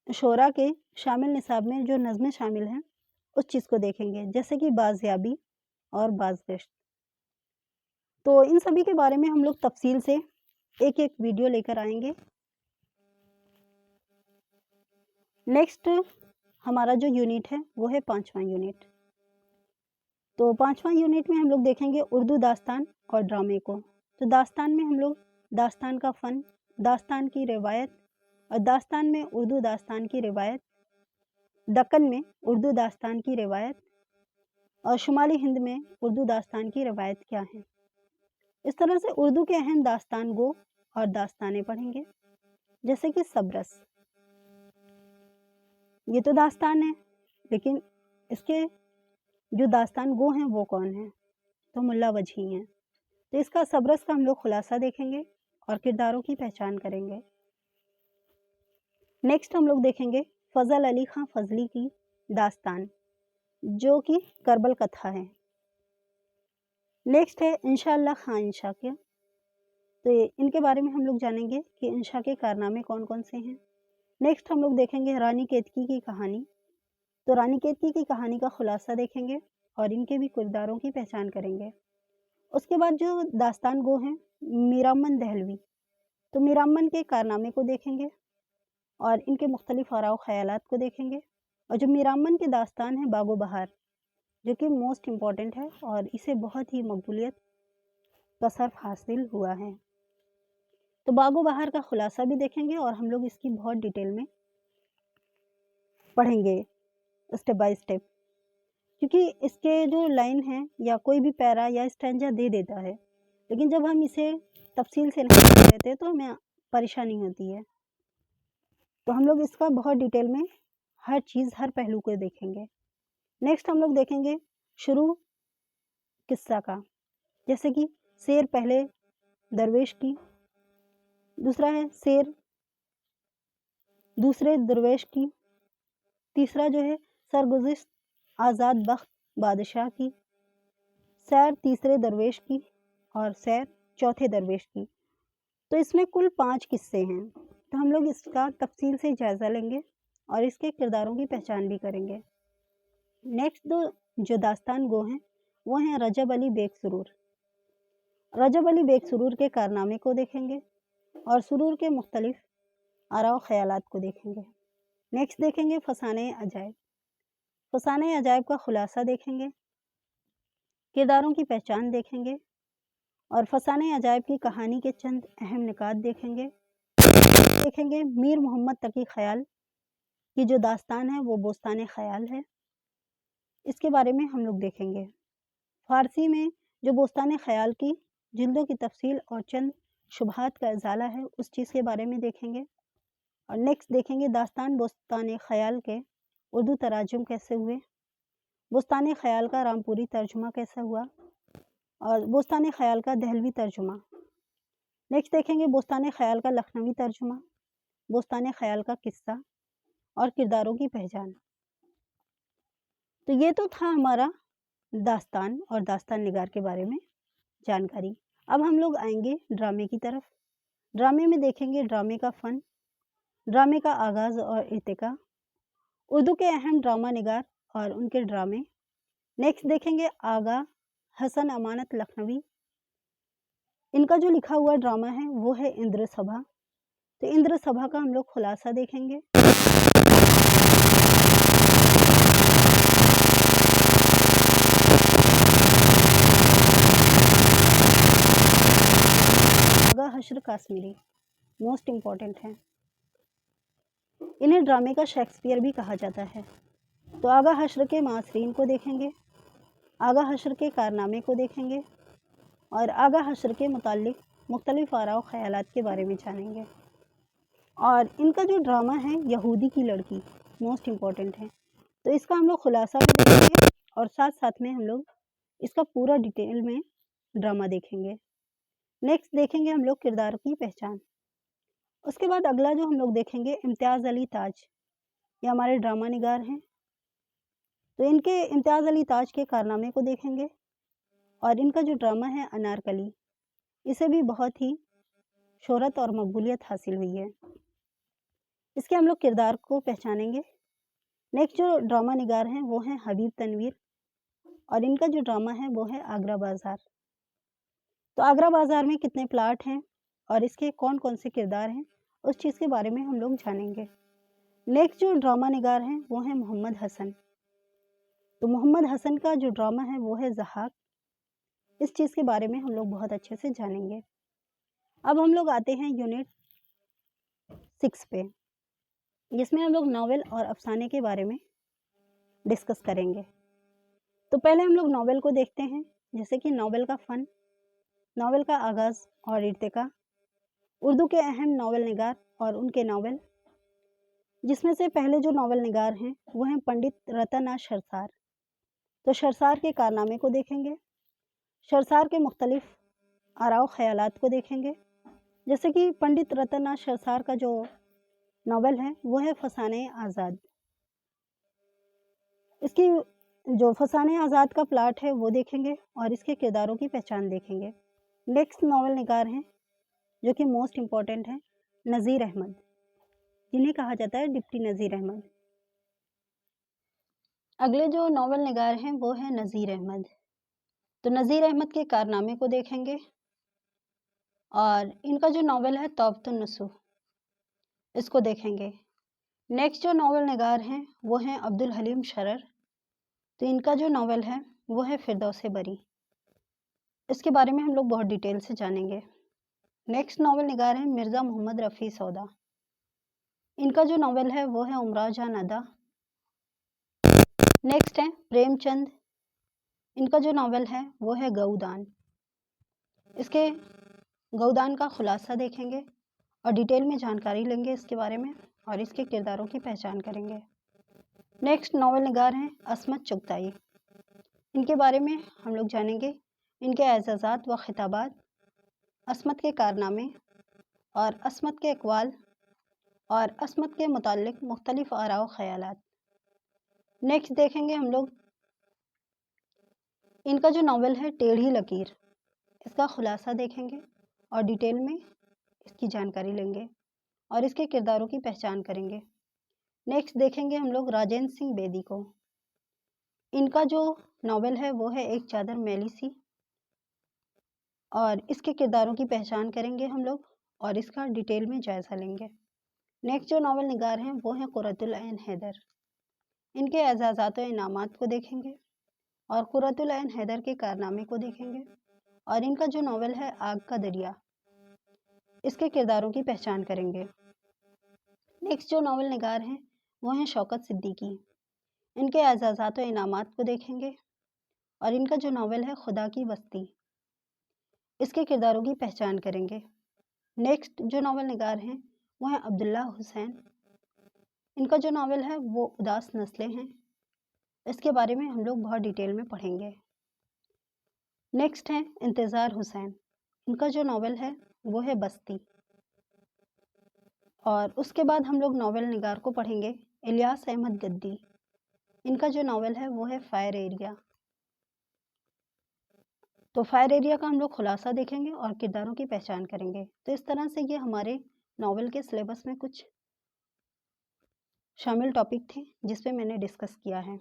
शोरा के शामिल निसाब में जो नज़में शामिल हैं उस चीज़ को देखेंगे जैसे कि बाज़याबी और बाज़गश्त। तो इन सभी के बारे में हम लोग तफसील से एक एक वीडियो लेकर आएंगे। नेक्स्ट हमारा जो यूनिट है वो है 5वां यूनिट। तो 5वां यूनिट में हम लोग देखेंगे उर्दू दास्तान और ड्रामे को। तो दास्तान में हम लोग दास्तान का फ़न, दास्तान की रिवायत और दास्तान में उर्दू दास्तान की रिवायत, दक्कन में उर्दू दास्तान की रिवायत और शुमाली हिंद में उर्दू दास्तान की रिवायत क्या है। इस तरह से उर्दू के अहम दास्तान गो और दास्तानें पढ़ेंगे जैसे कि सबरस, ये तो दास्तान है लेकिन इसके जो दास्तान गो हैं वो कौन है, तो मुल्ला वजही हैं। तो इसका सबरस का हम लोग खुलासा देखेंगे और किरदारों की पहचान करेंगे। नेक्स्ट हम लोग देखेंगे फजल अली खां फजली की दास्तान जो कि करबल कथा है। नेक्स्ट है इंशाअल्लाह खां इंशा के। तो इनके बारे में हम लोग जानेंगे कि इंशा के कारनामे कौन कौन से हैं। नेक्स्ट हम लोग देखेंगे रानी केतकी की कहानी। तो रानी केतकी की कहानी का खुलासा देखेंगे और इनके भी किरदारों की पहचान करेंगे। उसके बाद जो दास्तान गो हैं मीरामन दहलवी, तो मीरामन के कारनामे को देखेंगे और इनके मुख्तलिफ आरा व ख़यालात को देखेंगे। और जो मीरामन के दास्तान है बागो बहार जो कि मोस्ट इम्पॉर्टेंट है और इसे बहुत ही मकबूलियत का सर्फ हासिल हुआ है। तो बागो बहार का खुलासा भी देखेंगे और हम लोग इसकी बहुत डिटेल में पढ़ेंगे स्टेप बाय स्टेप, क्योंकि इसके जो लाइन है या कोई भी पैरा या स्टैंजा दे देता है लेकिन जब हम इसे तफसील से नहीं पढ़ लेते तो हमें परेशानी होती है। तो हम लोग इसका बहुत डिटेल में हर चीज़ हर पहलू को देखेंगे। नेक्स्ट हम लोग देखेंगे शुरू किस्सा का, जैसे कि शेर पहले दरवेश की, दूसरा है शेर दूसरे दरवेश की, तीसरा जो है सरगुज़िश्त आज़ाद बख्त बादशाह की, सैर तीसरे दरवेश की और सैर चौथे दरवेश की। तो इसमें कुल 5 किस्से हैं। तो हम लोग इसका तफसील से जायज़ा लेंगे और इसके किरदारों की पहचान भी करेंगे। नेक्स्ट जो दास्तान गो हैं वो हैं रजब अली बेग सुरूर। रजब अली बेग सुरूर के कारनामे को देखेंगे और सुरूर के मुख्तलिफ आरा व ख़यालात को देखेंगे। नेक्स्ट देखेंगे फसाने अजायब। फसाने अजायब का खुलासा देखेंगे, किरदारों की पहचान देखेंगे और फसाने अजायब की कहानी के चंद अहम निकात देखेंगे। मीर मोहम्मद तकी ख़याल की जो दास्तान है वो बोस्तान ख़याल है, इसके बारे में हम लोग देखेंगे। फ़ारसी में जो बोस्तान ख़याल की जिल्दों की तफसील और चंद शुबहात का इजाला है उस चीज़ के बारे में देखेंगे। और नेक्स्ट देखेंगे दास्तान बोस्तान ख़याल के उर्दू तराजुम कैसे हुए, बोस्तान ख़याल का रामपुरी तर्जुमा कैसा हुआ और बोस्तान ख़याल का दहलवी तर्जुमा। नेक्स्ट देखेंगे बोस्तान ख़याल का लखनवी तर्जुमा, बोस्तान ख़याल का किस्सा और किरदारों की पहचान। तो ये तो था हमारा दास्तान और दास्तान निगार के बारे में जानकारी। अब हम लोग आएंगे ड्रामे की तरफ। ड्रामे में देखेंगे ड्रामे का फ़न, ड्रामे का आगाज़ और इर्तिका, उर्दू के अहम ड्रामा निगार और उनके ड्रामे। नेक्स्ट देखेंगे आगा हसन अमानत लखनवी, इनका जो लिखा हुआ ड्रामा है वो है इंद्र सभा। तो इंद्र सभा का हम लोग खुलासा देखेंगे। हश्र काश्मीरी मोस्ट इम्पॉर्टेंट हैं। इन्हें ड्रामे का शेक्सपियर भी कहा जाता है। तो आगा हश्र के मासरीन को देखेंगे, आगा हश्र के कारनामे को देखेंगे और आगा हश्र के मुताल्लिक मुख्तलिफ आरा ख़यालात के बारे में जानेंगे। और इनका जो ड्रामा है यहूदी की लड़की मोस्ट इम्पॉर्टेंट है, तो इसका हम लोग खुलासा भी देखेंगे और साथ साथ में हम लोग इसका पूरा डिटेल में ड्रामा देखेंगे। नेक्स्ट देखेंगे हम लोग किरदार की पहचान। उसके बाद अगला जो हम लोग देखेंगे इम्तियाज़ अली ताज, ये हमारे ड्रामा निगार हैं। तो इनके इम्तियाज़ अली ताज के कारनामे को देखेंगे और इनका जो ड्रामा है अनारकली, इसे भी बहुत ही शोहरत और मकबूलियत हासिल हुई है। इसके हम लोग किरदार को पहचानेंगे। नेक्स्ट जो ड्रामा निगार हैं वो हैं हबीब तनवीर और इनका जो ड्रामा है वो है आगरा बाज़ार। तो आगरा बाज़ार में कितने प्लाट हैं और इसके कौन कौन से किरदार हैं, उस चीज़ के बारे में हम लोग जानेंगे। नेक्स्ट जो ड्रामा निगार हैं वो हैं मोहम्मद हसन। तो मोहम्मद हसन का जो ड्रामा है वो है ज़हाक। इस चीज़ के बारे में हम लोग बहुत अच्छे से जानेंगे। अब हम लोग आते हैं यूनिट 6 पे, जिसमें हम लोग नावल और अफसाने के बारे में डिस्कस करेंगे। तो पहले हम लोग नावल को देखते हैं, जैसे कि नावल का फ़न, नावल का आगाज़ और इर्तिका, उर्दू के अहम नावल निगार और उनके नावल, जिसमें से पहले जो नावल निगार हैं वो हैं पंडित रतन शरसार। तो शरसार के कारनामे को देखेंगे, शरसार के मुख्तलिफ आरा ख़यालात को देखेंगे। जैसे कि पंडित रतन शरसार का जो नावल है वो है फसाने आज़ाद। इसकी जो फसाने आज़ाद का प्लाट है वो देखेंगे और इसके किरदारों की पहचान देखेंगे। नेक्स्ट नावल निगार हैं जो कि मोस्ट इम्पॉर्टेंट है नज़ीर अहमद, जिन्हें कहा जाता है डिप्टी नज़ीर अहमद। अगले जो नावल निगार हैं वो है नज़ीर अहमद। तो नज़ीर अहमद के कारनामे को देखेंगे और इनका जो नावल है तौबतुन नसूह, इसको देखेंगे। नेक्स्ट जो नावल निगार हैं वो हैं अब्दुल हलीम शरर। तो इनका जो नावल है वो है फिरदौस बरी। इसके बारे में हम लोग बहुत डिटेल से जानेंगे। नेक्स्ट नावल निगार हैं मिर्ज़ा मोहम्मद रफ़ी सौदा। इनका जो नावल है वो है उमराव जान अदा। नेक्स्ट है प्रेमचंद। इनका जो नावल है वो है गऊदान। इसके गऊदान का खुलासा देखेंगे और डिटेल में जानकारी लेंगे इसके बारे में और इसके किरदारों की पहचान करेंगे। नेक्स्ट नावल निगार हैं असमत चुगताई। इनके बारे में हम लोग जानेंगे, इनके एजाज़ात व खिताबात, असमत के कारनामे और असमत के अक़वाल और असमत के मुताल्लिक़ मुख्तलिफ़ आरा व ख़यालात। नेक्स्ट देखेंगे हम लोग इनका जो नावल है टेढ़ी लकीर, इसका खुलासा देखेंगे और डिटेल में इसकी जानकारी लेंगे और इसके किरदारों की पहचान करेंगे। नेक्स्ट देखेंगे हम लोग राजेंद्र सिंह बेदी को। इनका जो नावल है वो है एक चादर मैली सी और इसके किरदारों की पहचान करेंगे हम लोग और इसका डिटेल में जायज़ा लेंगे। नेक्स्ट जो नावल निगार हैं वो हैं कुर्रतुल ऐन हैदर। इनके एजाज़ात व इनामात को देखेंगे और कुर्रतुल ऐन हैदर के कारनामे को देखेंगे और इनका जो नावल है आग का दरिया, इसके किरदारों की पहचान करेंगे। नेक्स्ट जो नावल निगार हैं वो हैं शौकत सिद्दीकी। इनके एजाज़ात व इनामात को देखेंगे और इनका जो नावल है खुदा की बस्ती, इसके किरदारों की पहचान करेंगे। नेक्स्ट जो नावल निगार हैं वो हैं अब्दुल्ला हुसैन। इनका जो नावल है वो उदास नस्लें हैं, इसके बारे में हम लोग बहुत डिटेल में पढ़ेंगे। नेक्स्ट हैं इंतज़ार हुसैन। इनका जो नावल है वो है बस्ती। और उसके बाद हम लोग नावल निगार को पढ़ेंगे इलियास अहमद गद्दी। इनका जो नावल है वो है फायर एरिया। तो फायर एरिया का हम लोग खुलासा देखेंगे और किरदारों की पहचान करेंगे। तो इस तरह से ये हमारे नावल के सिलेबस में कुछ शामिल टॉपिक थे जिस पे मैंने डिस्कस किया है।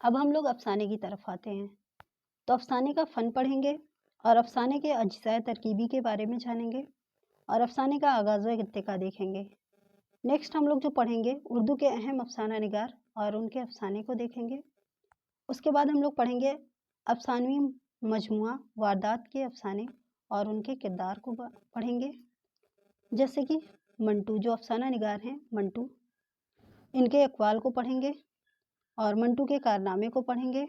अब हम लोग अफसाने की तरफ आते हैं। तो अफसाने का फ़न पढ़ेंगे और अफसाने के अज्ज़ाए तरकीबी के बारे में जानेंगे और अफसाने का आगाज़ व इर्तिका देखेंगे। नेक्स्ट हम लोग जो पढ़ेंगे उर्दू के अहम अफसाना निगार और उनके अफसाने को देखेंगे। उसके बाद हम लोग पढ़ेंगे अफसानवी मजमुआ वारदात के अफसाने اور ان کے کردار کو پڑھیں گے، جیسے کہ منٹو جو افسانہ نگار ہیں منٹو، ان کے اقوال کو پڑھیں گے اور منٹو کے کارنامے کو پڑھیں گے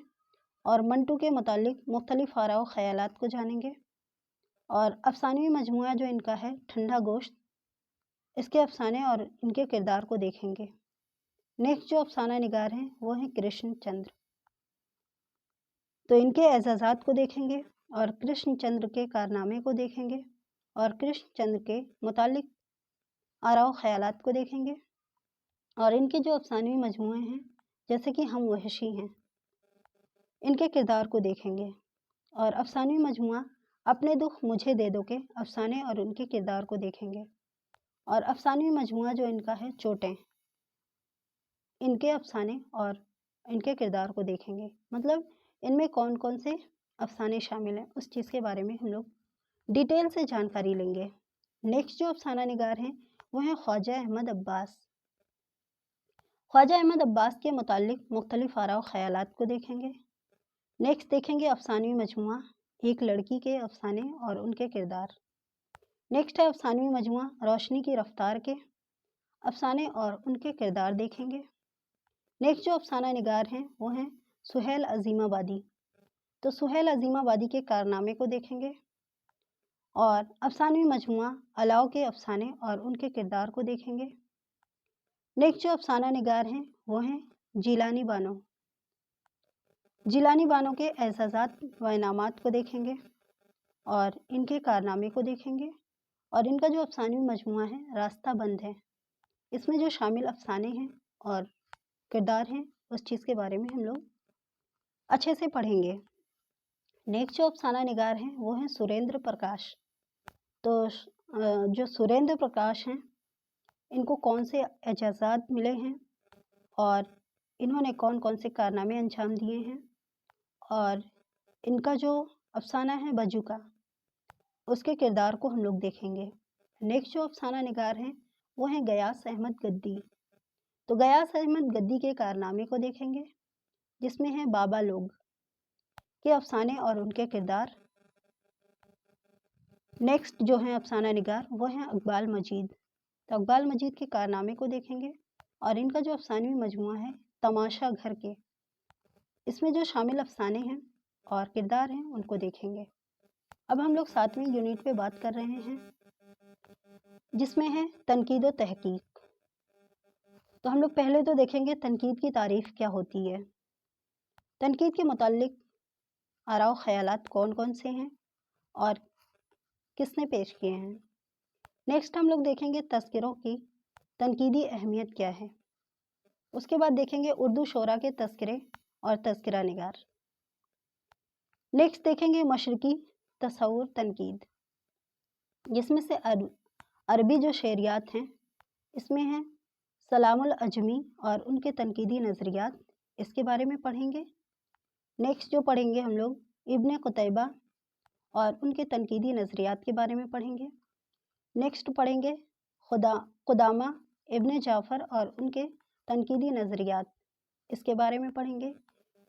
اور منٹو کے متعلق مختلف آراء و خیالات کو جانیں گے۔ اور افسانوی مجموعہ جو ان کا ہے ٹھنڈا گوشت، اس کے افسانے اور ان کے کردار کو دیکھیں گے۔ نیکسٹ جو افسانہ نگار ہیں وہ ہیں کرشن چندر، تو ان کے اعزازات کو دیکھیں گے اور کرشن چندر کے کارنامے کو دیکھیں گے اور کرشن چندر کے متعلق آراء و خیالات کو دیکھیں گے اور ان کے جو افسانوی مجموعے ہیں جیسے کہ ہم وحشی ہیں، ان کے کردار کو دیکھیں گے۔ اور افسانوی مجموعہ اپنے دکھ مجھے دے دو کے افسانے اور ان کے کردار کو دیکھیں گے اور افسانوی مجموعہ جو ان کا ہے چوٹیں، ان کے افسانے اور ان کے کردار کو دیکھیں گے، مطلب ان میں کون کون سے افسانے شامل ہیں اس چیز کے بارے میں ہم لوگ ڈیٹیل سے جانکاری لیں گے۔ نیکسٹ جو افسانہ نگار ہیں وہ ہیں خواجہ احمد عباس۔ خواجہ احمد عباس کے متعلق مختلف آراء و خیالات کو دیکھیں گے۔ نیکسٹ دیکھیں گے افسانوی مجموعہ ایک لڑکی کے افسانے اور ان کے کردار۔ نیکسٹ ہے افسانوی مجموعہ روشنی کی رفتار کے افسانے اور ان کے کردار دیکھیں گے۔ نیکسٹ جو افسانہ نگار ہیں وہ ہیں سہیل عظیم آبادی، تو سہیل عظیم آبادی کے کارنامے کو دیکھیں گے اور افسانوی مجموعہ الاؤ کے افسانے اور ان کے کردار کو دیکھیں گے۔ نیکسٹ جو افسانہ نگار ہیں وہ ہیں جیلانی بانو، جیلانی بانو کے اعزازات و انعامات کو دیکھیں گے اور ان کے کارنامے کو دیکھیں گے اور ان کا جو افسانوی مجموعہ ہے راستہ بند ہے، اس میں جو شامل افسانے ہیں اور کردار ہیں اس چیز کے بارے میں ہم لوگ اچھے سے پڑھیں گے۔ نیکسٹ جو افسانہ نگار ہیں وہ ہیں سریندر پرکاش، تو جو سریندر پرکاش ہیں ان کو کون سے اعزازات ملے ہیں اور انہوں نے کون کون سے کارنامے انجام دیے ہیں اور ان کا جو افسانہ ہے بجو کا، اس کے کردار کو ہم لوگ دیکھیں گے۔ نیکسٹ جو افسانہ نگار ہیں وہ ہیں غیاث احمد گدی، تو غیاث احمد گدی کے کارنامے کو دیکھیں گے جس میں ہیں بابا لوگ کے افسانے اور ان کے کردار۔ نیکسٹ جو ہیں افسانہ نگار وہ ہیں اقبال مجید، تو اقبال مجید کے کارنامے کو دیکھیں گے اور ان کا جو افسانوی مجموعہ ہے تماشا گھر کے، اس میں جو شامل افسانے ہیں اور کردار ہیں ان کو دیکھیں گے۔ اب ہم لوگ 7ویں یونٹ پہ بات کر رہے ہیں جس میں ہے تنقید و تحقیق، تو ہم لوگ پہلے تو دیکھیں گے تنقید کی تعریف کیا ہوتی ہے، تنقید کے متعلق آراء و خیالات کون کون سے ہیں اور کس نے پیش کیے ہیں۔ نیکسٹ ہم لوگ دیکھیں گے تذکروں کی تنقیدی اہمیت کیا ہے، اس کے بعد دیکھیں گے اردو شعراء کے تذکرے اور تذکرہ نگار۔ نیکسٹ دیکھیں گے مشرقی تصور تنقید، جس میں سے عربی جو شعریات ہیں اس میں ہیں سلام العجمی اور ان کے تنقیدی نظریات، اس کے بارے میں پڑھیں گے۔ نیکسٹ جو پڑھیں گے ہم لوگ ابن قتیبہ اور ان کے تنقیدی نظریات کے بارے میں پڑھیں گے۔ نیکسٹ پڑھیں گے قدامہ ابن جعفر اور ان کے تنقیدی نظریات، اس کے بارے میں پڑھیں گے۔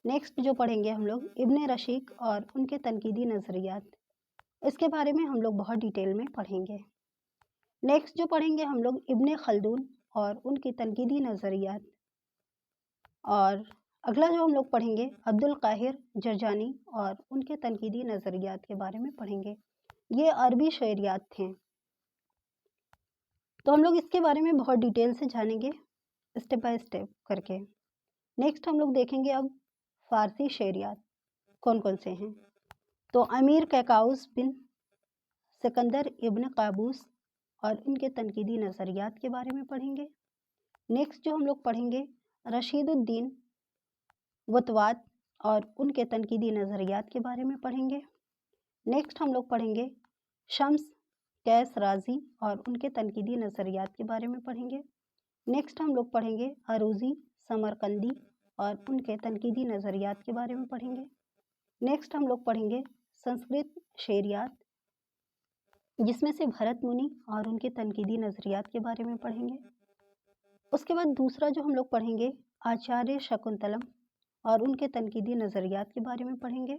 نیکسٹ جو پڑھیں گے ہم لوگ ابن رشید اور ان کے تنقیدی نظریات، اس کے بارے میں ہم لوگ بہت ڈیٹیل میں پڑھیں گے۔ نیکسٹ جو پڑھیں گے ہم لوگ ابن خلدون اور ان کی تنقیدی نظریات، اور اگلا جو ہم لوگ پڑھیں گے عبد القاہر جرجانی اور ان کے تنقیدی نظریات کے بارے میں پڑھیں گے۔ یہ عربی شعریات تھے، تو ہم لوگ اس کے بارے میں بہت ڈیٹیل سے جانیں گے اسٹیپ بائی اسٹیپ کر کے۔ نیکسٹ ہم لوگ دیکھیں گے اب فارسی شعریات کون کون سے ہیں، تو امیر کیکاؤس بن سکندر ابن قابوس اور ان کے تنقیدی نظریات کے بارے میں پڑھیں گے۔ نیکسٹ جو ہم لوگ پڑھیں گے رشید الدین وطوات اور ان کے تنقیدی نظریات کے بارے میں پڑھیں گے۔ نیکسٹ ہم لوگ پڑھیں گے شمس قیس رازی اور ان کے تنقیدی نظریات کے بارے میں پڑھیں گے۔ نیکسٹ ہم لوگ پڑھیں گے عروضی سمرقندی اور ان کے تنقیدی نظریات کے بارے میں پڑھیں گے۔ نیکسٹ ہم لوگ پڑھیں گے سنسکرت شعریات، جس میں سے بھرت منی اور ان کے تنقیدی نظریات کے بارے میں پڑھیں گے۔ اس کے بعد دوسرا جو ہم لوگ پڑھیں گے آچاریہ شکنتلم اور ان کے تنقیدی نظریات کے بارے میں پڑھیں گے۔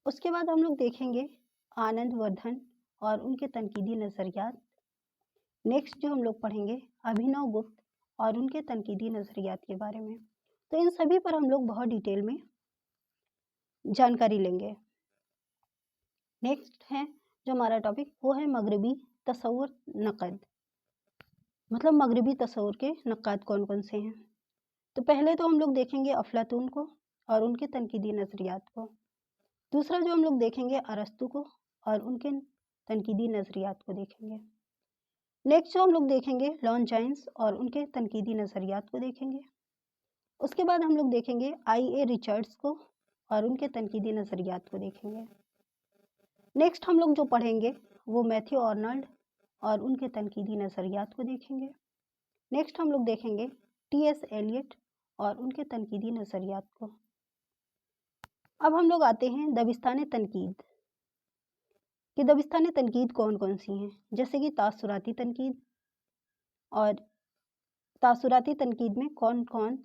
اس کے بعد ہم لوگ دیکھیں گے आनंद वर्धन और उनके तनकीदी नज़रियात। नेक्स्ट जो हम लोग पढ़ेंगे अभिनव गुप्त और उनके तनकीदी नज़रियात के बारे में। तो इन सभी पर हम लोग बहुत डिटेल में जानकारी लेंगे। नेक्स्ट है जो हमारा टॉपिक वो है मगरबी तसव्वुर नक़द, मतलब मगरबी तसव्वुर के नक़ाद कौन कौन से हैं। तो पहले तो हम लोग देखेंगे अफलातून को और उनके तनकीदी नज़रियात को। दूसरा जो हम लोग देखेंगे अरस्तु को और उनके तनकीदी नज़रियात को देखेंगे। नेक्स्ट जो हम लोग देखेंगे लॉन्जाइन्स और उनके तनकीदी नज़रियात को देखेंगे। उसके बाद हम लोग देखेंगे आई.ए. रिचर्ड्स को और उनके तनकीदी नज़रियात को देखेंगे। नेक्स्ट हम लोग जो पढ़ेंगे वो मैथ्यू आर्नल्ड और उनके तनकीदी नज़रियात को देखेंगे। नेक्स्ट हम लोग देखेंगे टी.एस. एलियट और उनके तनकीदी नज़रियात को। अब हम लोग आते हैं दबिस्तान तनकीद कि दबिस्तान तनकीद कौन कौन सी हैं, जैसे कि तासुराती तनकीद, और तासुराती तनकीद में कौन कौन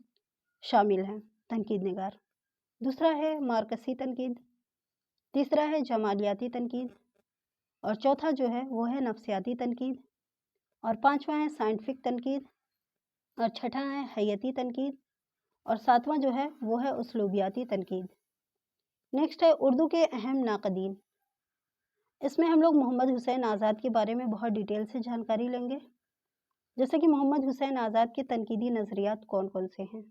शामिल हैं तनकीद निगार। दूसरा है मार्कसी तनकीद, तीसरा है जमालियाती तनकीद, और चौथा जो है वो है नफ्सियाती तनकीद, और पांचवा है साइंटिफिक तनकीद, और छठा है हयती तनकीद, और सातवां जो है वो है उसलूबियाती तनकीद। नेक्स्ट है उर्दू के अहम नाक़दीन। इसमें हम लोग मोहम्मद हुसैन आज़ाद के बारे में बहुत डिटेल से जानकारी लेंगे, जैसे कि मोहम्मद हुसैन आज़ाद के तनकीदी नज़रियात कौन कौन से हैं।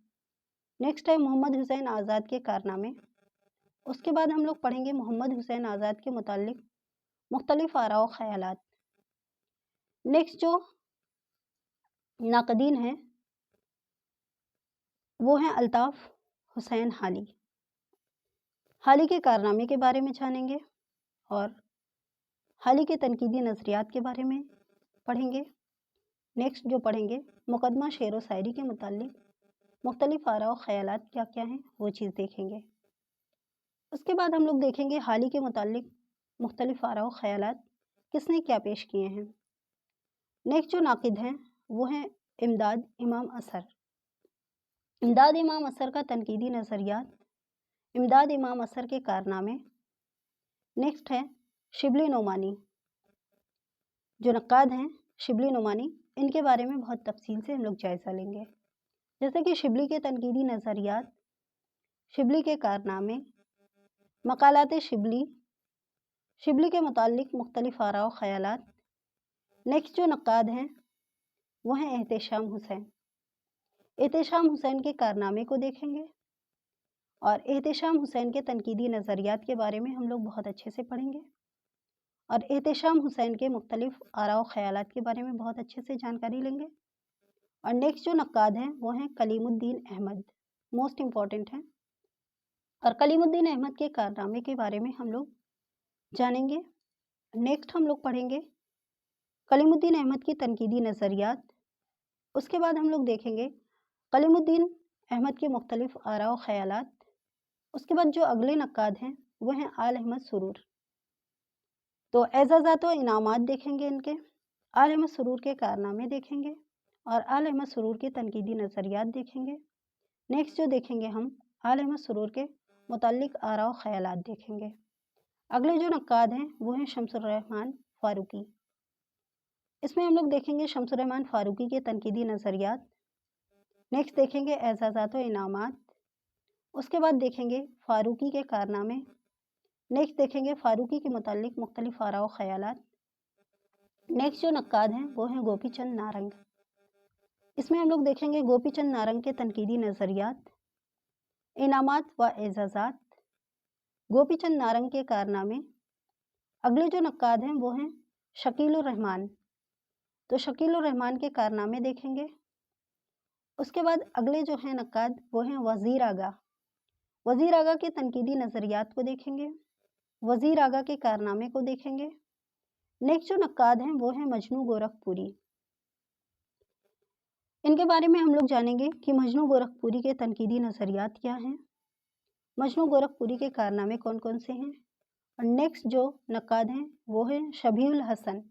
नेक्स्ट है मोहम्मद हुसैन आज़ाद के कारनामे। उसके बाद हम लोग पढ़ेंगे मोहम्मद हुसैन आज़ाद के मुतालिक मुख्तलिफ आरा व ख़यालात। नेक्स्ट जो नाक़दीन हैं वो हैं अल्ताफ़ हुसैन हाली। हाली के कारनामे के बारे में जानेंगे और हाली के तनकीदी नज़रियात के बारे में पढ़ेंगे। नेक्स्ट जो पढ़ेंगे मुकदमा शेर व शायरी के मुतालिक मुख्तलिफ आरा व ख़यालात क्या क्या हैं वो चीज़ देखेंगे। उसके बाद हम लोग देखेंगे हाली के मुतालिक मुख्तलिफ आरा व ख़यालात किसने क्या पेश किए हैं। नेक्स्ट जो नाक़िद हैं वो हैं इमदाद इमाम असर। इमदाद इमाम असर का तनकीदी नज़रियात, इमदाद इमाम असर के कारनामे। नेक्स्ट है शिबली नोमानी। जो नक्काद हैं शिबली नोमानी, इनके बारे में बहुत तफसील से हम लोग जायज़ा लेंगे, जैसे कि शिबली के तनकीदी नज़रियात, शिबली के कारनामे, मकालात शिबली, शिबली के मुतालिक मुख्तलिफ आरा व ख़यालात। नेक्स्ट जो नक्काद हैं वो हैं एहतेशाम हुसैन। एहतेशाम हुसैन के कारनामे को देखेंगे और एहतेशाम हुसैन के तनकीदी नज़रियात के बारे में हम लोग बहुत अच्छे से पढ़ेंगे, और एहतेशाम हुसैन के मुख्तलिफ आरा व ख़यालात के बारे में बहुत अच्छे से जानकारी लेंगे। और नेक्स्ट जो नक्काद हैं वो हैं कलीमुद्दीन अहमद, मोस्ट इम्पॉर्टेंट हैं, और कलीमुद्दीन अहमद के कारनामे के बारे में हम लोग जानेंगे। नेक्स्ट हम लोग पढ़ेंगे कलीमुद्दीन अहमद की तनकीदी नज़रियात। उसके बाद हम लोग देखेंगे कलीमुद्दीन अहमद के मुख्तलिफ आरा व ख़यालात। उसके बाद जो अगले नक्काद हैं वो हैं आल अहमद सुरूर। तो एजाज़ात व इनामात देखेंगे इनके, आल अहमद सुरूर के कारनामे देखेंगे और आल अहमद सुरूर के तनकीदी नज़रियात देखेंगे। नेक्स्ट जो देखेंगे हम आल अहमद सुरूर के मुताल्लिक आरा व ख़यालात देखेंगे। अगले जो नक्काद हैं वो हैं शम्सुर रहमान फ़ारूकी। इसमें हम लोग देखेंगे शम्सुर रहमान फ़ारूकी के तनकीदी नज़रियात। नेक्स्ट देखेंगे एजाज़ात व इनामात। उसके बाद देखेंगे फ़ारूकी के कारनामे। नेक्स्ट देखेंगे फ़ारूकी के मुताल्लिक मुख्तलिफ आरा व ख़यालात। नेक्स्ट जो नक्काद हैं वो हैं गोपी चंद नारंग। इसमें हम लोग देखेंगे गोपी चंद नारंग के तनकीदी नज़रियात, इनामात व एजाज़ात, गोपी चंद नारंग के कारनामे। अगले जो नक्काद हैं वो हैं शकीलुर रहमान। तो शकीलुर रहमान के कारनामे देखेंगे। उसके बाद अगले जो हैं नक्काद वो हैं वज़ीर आगा। वज़ीर आगा के तनकीदी नज़रियात को देखेंगे, वज़ीर आगा के कारनामे को देखेंगे। नेक्स्ट जो नक्काद हैं वो हैं मजनू गोरखपुरी। इनके बारे में हम लोग जानेंगे कि मजनू गोरखपुरी के तनकीदी नज़रियात क्या हैं, मजनू गोरखपुरी के कारनामे कौन कौन से हैं। और नेक्स्ट जो नक्काद हैं वो हैं शबीहुल हसन।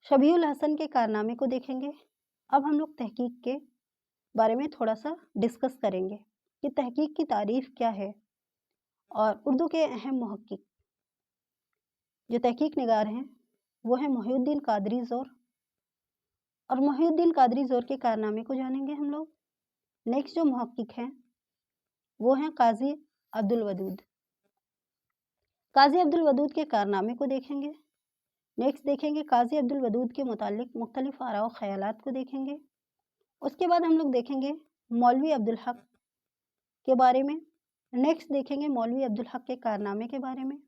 शबीहुल हसन के कारनामे को देखेंगे। अब हम लोग तहकीक के बारे में थोड़ा सा डिस्कस करेंगे कि तहकीक की तारीफ़ क्या है और उर्दू के अहम मुहक्किक। जो तहकीक निगार हैं वो हैं मोहिउद्दीन कादरी ज़ोर, और मोहिउद्दीन कादरी ज़ोर के कारनामे को जानेंगे हम लोग। नेक्स्ट जो मुहक्किक हैं वो हैं काजी अब्दुल वदूद। काजी अब्दुल वदूद के कारनामे को देखेंगे। नेक्स्ट देखेंगे काजी अब्दुल वदूद के मुतालिक मुख्तलिफ आरा व ख़यालात को देखेंगे। उसके बाद हम लोग देखेंगे मौलवी अब्दुल हक के बारे में। नेक्स्ट देखेंगे मौलवी अब्दुल हक के कारनामे के बारे में।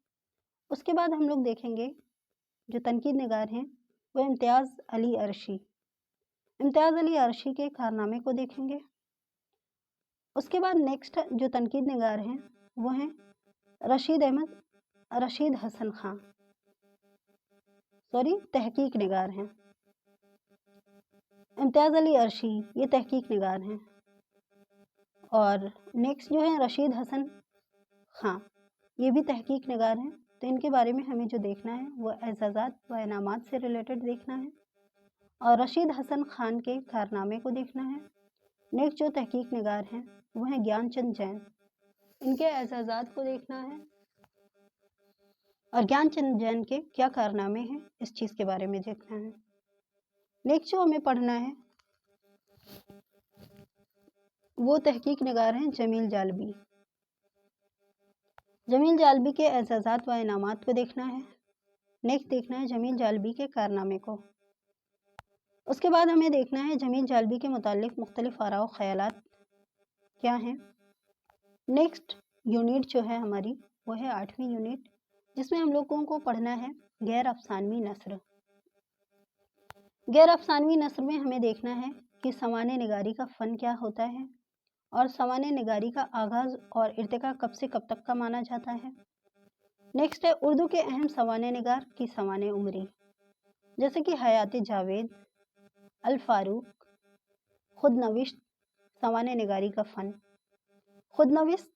उसके बाद हम लोग देखेंगे जो तनकीद निगार हैं वो इम्तियाज़ अली अरशी। इम्तियाज़ अली अरशी के कारनामे को देखेंगे। उसके बाद नेक्स्ट जो तनकीद निगार हैं वो हैं रशीद हसन खां, तहकीक निगार हैं। इम्तियाज़ अली अरशी ये तहकीक निगार हैं, और नेक्स्ट जो है रशीद हसन खां ये भी तहकीक निगार हैं। तो इनके बारे में हमें जो देखना है वो एजाज़ात व इनामात से रिलेटेड देखना है, और रशीद हसन खान के कारनामे को देखना है। नेक्स्ट जो तहकीक निगार हैं वो हैं ज्ञानचंद जैन, इनके एजाज़ात को देखना है, और ज्ञानचंद जैन के क्या कारनामे हैं इस चीज़ के बारे में देखना है। नेक्स्ट जो हमें पढ़ना है वो तहकीक निगार हैं जमील जालबी। जमील जालबी के एजाज़ात व इनामात को देखना है। नेक्स्ट देखना है जमील जालबी के कारनामे को। उसके बाद हमें देखना है जमील जालबी के मुतालिक मुख्तलिफ आरा व ख़यालात क्या हैं। नेक्स्ट यूनिट जो है हमारी वो है 8वीं यूनिट, जिसमें हम लोगों को पढ़ना है गैर अफसानवी नस्र। गैर अफसानवी नस्र में हमें देखना है कि सवाने निगारी का फ़न क्या होता है, और सवाने निगारी का आगाज़ और इर्तिका कब से कब तक का माना जाता है। नेक्स्ट है उर्दू के अहम सवाने निगार की सवाने उमरी, जैसे कि हयात जावेद, अल फारूक, खुद नविश्त, सवाने निगारी का फ़न, खुद नविश्त,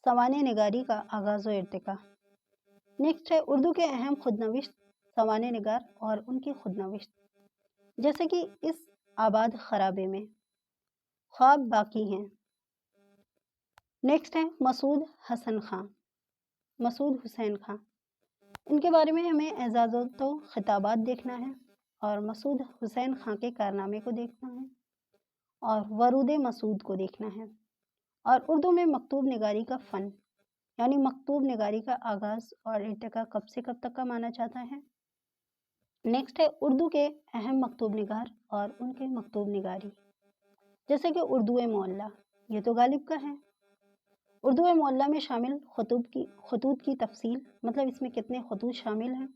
सवाने निगारी का आगाज़ व इर्तिका। नेक्स्ट है उर्दू के अहम खुद नविश्त सवाने निगार और उनकी खुद नविश्त, जैसे कि इस आबाद खराबे में, ख्वाब बाकी हैं। नेक्स्ट है मसूद हुसैन खां, इनके बारे में हमें एजाज़त व खिताबात देखना है, और मसूद हुसैन खां के कारनामे को देखना है, और वरूद मसूद को देखना है, और उर्दू में मकतूब निगारी का फ़न यानी मकतूब निगारी का आगाज़ और इर्तिका कब से कब तक का माना जाता है। नेक्स्ट है उर्दू के अहम मकतूब निगार और उनके मकतूब निगारी, जैसे कि उर्दू मोअल्ला, ये तो गालिब का है। उर्दू मोअल्ला में शामिल खतूत की तफसील, मतलब इसमें कितने खतूत शामिल हैं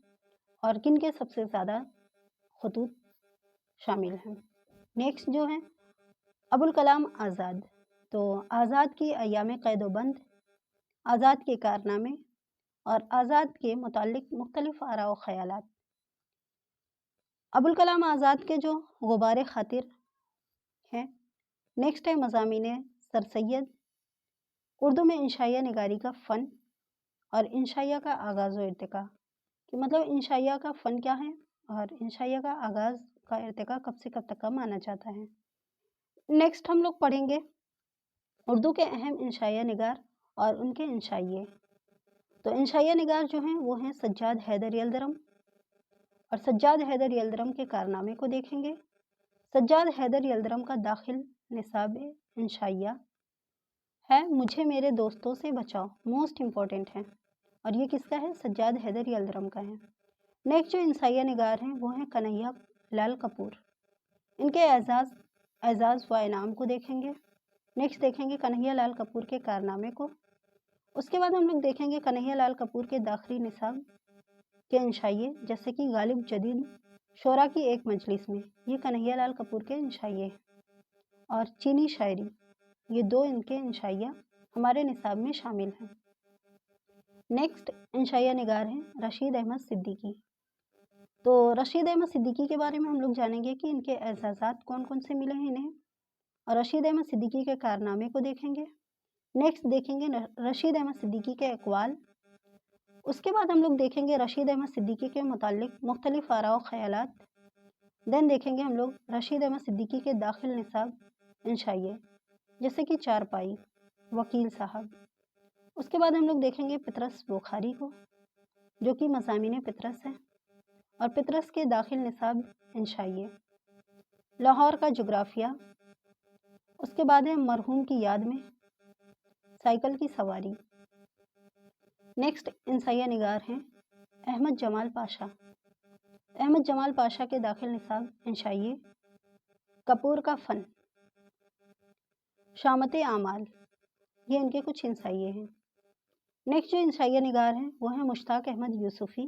और किन के सबसे ज़्यादा खतूत शामिल हैं। नेक्स्ट जो है अबुल कलाम आज़ाद, तो आज़ाद की अयाम क़ैद-ओ-बंद, आज़ाद के कारनामे और आज़ाद के मुतालिक मुख्तलिफ आरा व ख़यालात। अबुल कलाम आज़ाद के जो गुबार खातिर हैं। नेक्स्ट है मज़ामीन सर सैयद, उर्दू में इंशाइया निगारी का फ़न और इंशाइया का आगाज़ व इर्तिका, कि मतलब इंशाइया का फ़न क्या है और इंशाइया का आगाज़ का इर्तिका कब से कब तक का माना जाता है। नेक्स्ट हम लोग पढ़ेंगे उर्दू के अहम इंशाइया निगार और उनके इंशाइये। तो इंशाइया निगार जो हैं वो हैं सज्जाद हैदर यल्दरम, और सज्जाद हैदर यल्दरम के कारनामे को देखेंगे। सज्जाद हैदर यल्दरम का दाखिल निसाब इंशाइया है मुझे मेरे दोस्तों से बचाओ, मोस्ट इम्पॉर्टेंट है, और ये किसका है? सज्जाद हैदर यल्दरम का है। नेक्स्ट जो इंशाइया निगार हैं वो हैं कन्हैया लाल कपूर, इनके एजाज़ व इनाम को देखेंगे। नेक्स्ट देखेंगे कन्हैया लाल कपूर के कारनामे को। उसके बाद हम लोग देखेंगे कन्हैया लाल कपूर के दाखिली निसाब के इंशाइये, जैसे कि गालिब जदीद शोरा की एक मजलिस में, ये कन्हैया लाल कपूर के इंशाइये, और चीनी शायरी, ये दो इनके इंशाइया हमारे निसाब में शामिल हैं। नेक्स्ट इंशाइया निगार हैं रशीद अहमद सिद्दीकी। तो रशीद अहमद सिद्दीकी के बारे में हम लोग जानेंगे कि इनके एजाज़ात कौन कौन से मिले हैं इन्हें, और रशीद अहमद सिद्दीकी के कारनामे को देखेंगे। नेक्स्ट देखेंगे रशीद अहमद सिद्दीकी के अक़वाल। उसके बाद हम लोग देखेंगे रशीद अहमद सिद्दीकी के मुताल्लिक़ मुख्तलिफ आरा व ख़यालात। देन देखेंगे हम लोग रशीद अहमद सिद्दीकी के दाखिल निसाब इंशाइये, जैसे कि चारपाई, वकील साहब। उसके बाद हम लोग देखेंगे पतरस बुखारी को। جو کہ مضامین پطرس ہے، اور پطرس کے داخل نصاب انشائیے، لاہور کا جغرافیہ، اس کے بعد ہے مرحوم کی یاد میں سائیکل کی سواری۔ نیکسٹ انسائیہ نگار ہیں احمد جمال پاشا۔ احمد جمال پاشا کے داخل نصاب انشائیے، کپور کا فن، شامت اعمال، یہ ان کے کچھ انسائیے ہیں۔ نیکسٹ جو انسائیہ نگار ہیں وہ ہیں مشتاق احمد یوسفی۔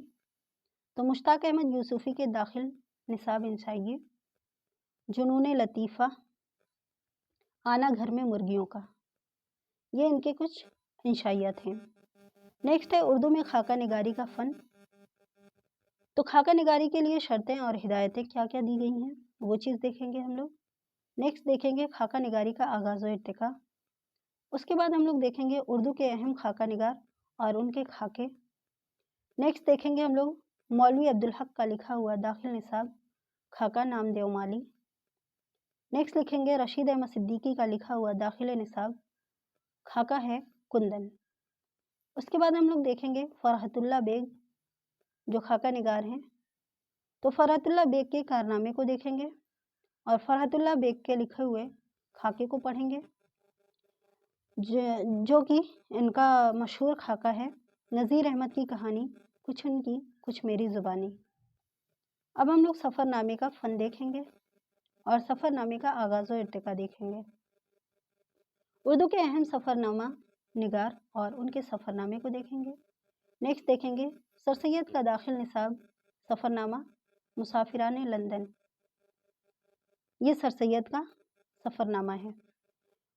تو مشتاق احمد یوسفی کے داخل نصاب انسائیے، جنون لطیفہ، آنا گھر میں مرغیوں کا، یہ ان کے کچھ انشائیات ہیں۔ نیکسٹ ہے اردو میں خاکہ نگاری کا فن۔ تو خاکہ نگاری کے لیے شرطیں اور ہدایتیں کیا کیا دی گئی ہیں وہ چیز دیکھیں گے ہم لوگ۔ نیکسٹ دیکھیں گے خاکہ نگاری کا آغاز و ارتقاء۔ اس کے بعد ہم لوگ دیکھیں گے اردو کے اہم خاکہ نگار اور ان کے خاکے۔ نیکسٹ دیکھیں گے ہم لوگ مولوی عبدالحق کا لکھا ہوا داخل نصاب خاکہ نامدیو مالی۔ نیکسٹ لکھیں گے رشید احمد صدیقی کا لکھا ہوا داخل نصاب خاکہ ہے کندن۔ اس کے بعد ہم لوگ دیکھیں گے فرحت اللہ بیگ جو خاکہ نگار ہیں، تو فرحت اللہ بیگ کے کارنامے کو دیکھیں گے اور فرحت اللہ بیگ کے لکھے ہوئے خاکے کو پڑھیں گے، جو کہ ان کا مشہور خاکہ ہے نذیر احمد کی کہانی، کچھ ان کی کچھ میری زبانی۔ اب ہم لوگ سفر نامے کا فن دیکھیں گے اور سفر نامے کا آغاز و ارتقاء دیکھیں گے۔ اردو کے اہم سفر نامہ نگار اور ان کے سفر نامے کو دیکھیں گے۔ نیکسٹ دیکھیں گے سر سید کا داخل نصاب سفر نامہ مسافران لندن، یہ سر سید کا سفر نامہ ہے۔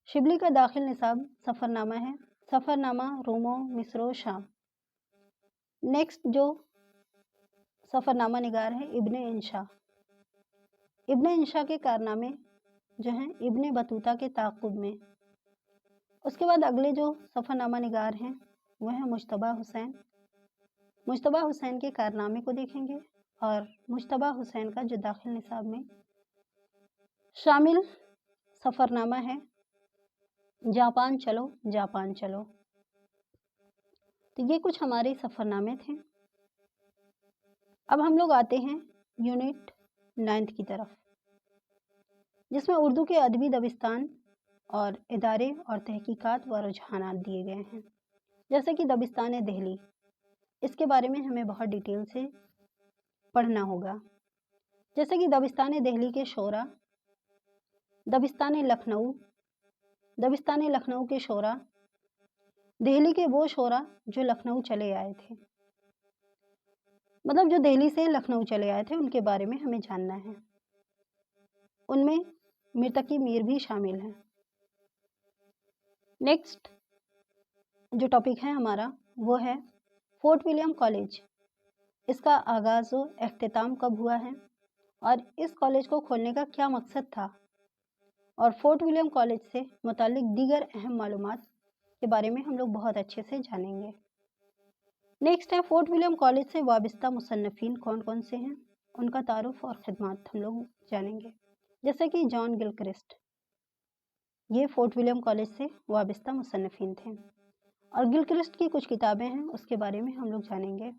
شبلی کا داخل نصاب سفر نامہ ہے سفر نامہ روم و مصر و شام۔ نیکسٹ جو سفر نامہ نگار ہے ابن انشا۔ ابن انشا کے کارنامے جو ہیں ابن بطوطہ کے تعاقب میں۔ اس کے بعد اگلے جو سفر نامہ نگار ہیں وہ ہیں مجتبیٰ حسین۔ مجتبیٰ حسین کے کارنامے کو دیکھیں گے اور مجتبیٰ حسین کا جو داخل نصاب میں شامل سفر نامہ ہے جاپان چلو جاپان چلو۔ تو یہ کچھ ہمارے سفر نامے تھے۔ اب ہم لوگ آتے ہیں یونٹ 9 کی طرف، جس میں اردو کے ادبی دبستان اور ادارے اور تحقیقات و رجحانات دیے گئے ہیں۔ جیسے کہ دبستان دہلی، اس کے بارے میں ہمیں بہت ڈیٹیل سے پڑھنا ہوگا۔ جیسے کہ دبستان دہلی کے شعراء، دبستان لکھنؤ، دبستان لکھنؤ کے شعراء، دہلی کے وہ شعراء جو لکھنؤ چلے آئے تھے، مطلب جو دہلی سے لکھنؤ چلے آئے تھے ان کے بارے میں ہمیں جاننا ہے۔ ان میں میر تقی میر بھی شامل ہیں۔ نیکسٹ جو ٹاپک ہے ہمارا وہ ہے فورٹ ولیم کالج، اس کا آغاز و اختتام کب ہوا ہے اور اس کالج کو کھولنے کا کیا مقصد تھا، اور فورٹ ولیم کالج سے متعلق دیگر اہم معلومات کے بارے میں ہم لوگ بہت اچھے سے جانیں گے۔ نیکسٹ ہے فورٹ ولیم کالج سے وابستہ مصنفین کون کون سے ہیں، ان کا تعارف اور خدمات ہم لوگ جانیں گے۔ جیسے کہ جان گلکرسٹ، یہ فورٹ ولیم کالج سے وابستہ مصنفین تھے، اور گلکرسٹ کی کچھ کتابیں ہیں اس کے بارے میں ہم لوگ جانیں گے،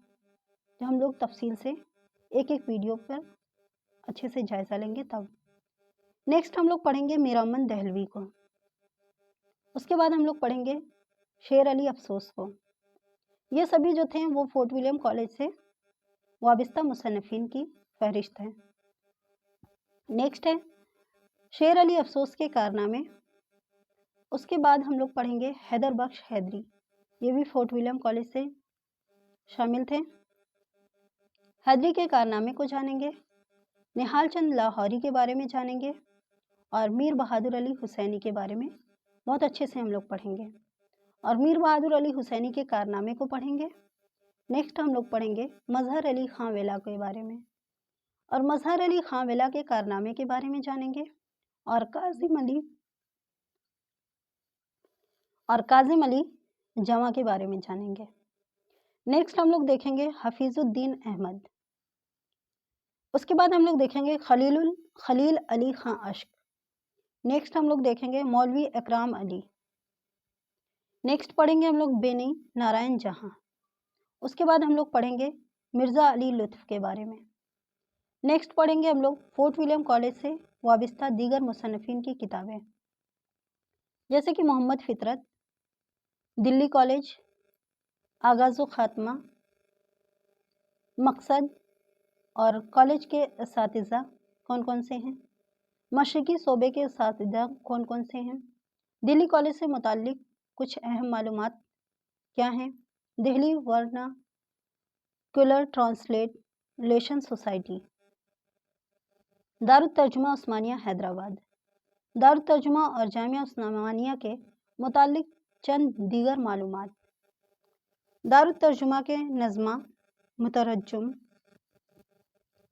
جو ہم لوگ تفصیل سے ایک ایک ویڈیو پر اچھے سے جائزہ لیں گے تب۔ نیکسٹ ہم لوگ پڑھیں گے میرامن دہلوی کو۔ اس کے بعد ہم لوگ پڑھیں گے شیر علی افسوس کو۔ یہ سبھی جو تھے وہ فورٹ ولیم کالج سے وابستہ مصنفین کی فہرست ہے۔ نیکسٹ ہے شیر علی افسوس کے کارنامے۔ اس کے بعد ہم لوگ پڑھیں گے حیدر بخش حیدری، یہ بھی فورٹ ولیم کالج سے شامل تھے۔ حیدری کے کارنامے کو جانیں گے، نہال چند لاہوری کے بارے میں جانیں گے، اور میر بہادر علی حسینی کے بارے میں بہت اچھے سے ہم لوگ پڑھیں گے، اور میر بہادر علی حسینی کے کارنامے کو پڑھیں گے۔ نیکسٹ ہم لوگ پڑھیں گے مظہر علی خاں ویلا کے بارے میں، اور مظہر علی خاں ویلا کے کارنامے کے بارے میں جانیں گے، اور کاظم علی جمع کے بارے میں جانیں گے۔ نیکسٹ ہم لوگ دیکھیں گے حفیظ الدین احمد۔ اس کے بعد ہم لوگ دیکھیں گے خلیل علی خاں اشک۔ نیکسٹ ہم لوگ دیکھیں گے مولوی اکرام علی۔ نیکسٹ پڑھیں گے ہم لوگ بینی نارائن جہاں، اس کے بعد ہم لوگ پڑھیں گے مرزا علی لطف کے بارے میں. نیکسٹ پڑھیں گے ہم لوگ فورٹ ولیم کالج سے وابستہ دیگر مصنفین کی کتابیں، جیسے کہ محمد فطرت، دلی کالج، آغاز و خاتمہ، مقصد اور کالج کے اساتذہ کون کون سے ہیں، مشرقی صوبے کے اساتذہ کون کون سے ہیں، دلی کالج سے متعلق کچھ اہم معلومات کیا ہیں، دہلی ورناکولر ٹرانسلیشن سوسائٹی، دارالترجمہ عثمانیہ حیدرآباد، دارالترجمہ اور جامعہ عثمانیہ کے متعلق چند دیگر معلومات، دارالترجمہ کے نظمہ، مترجم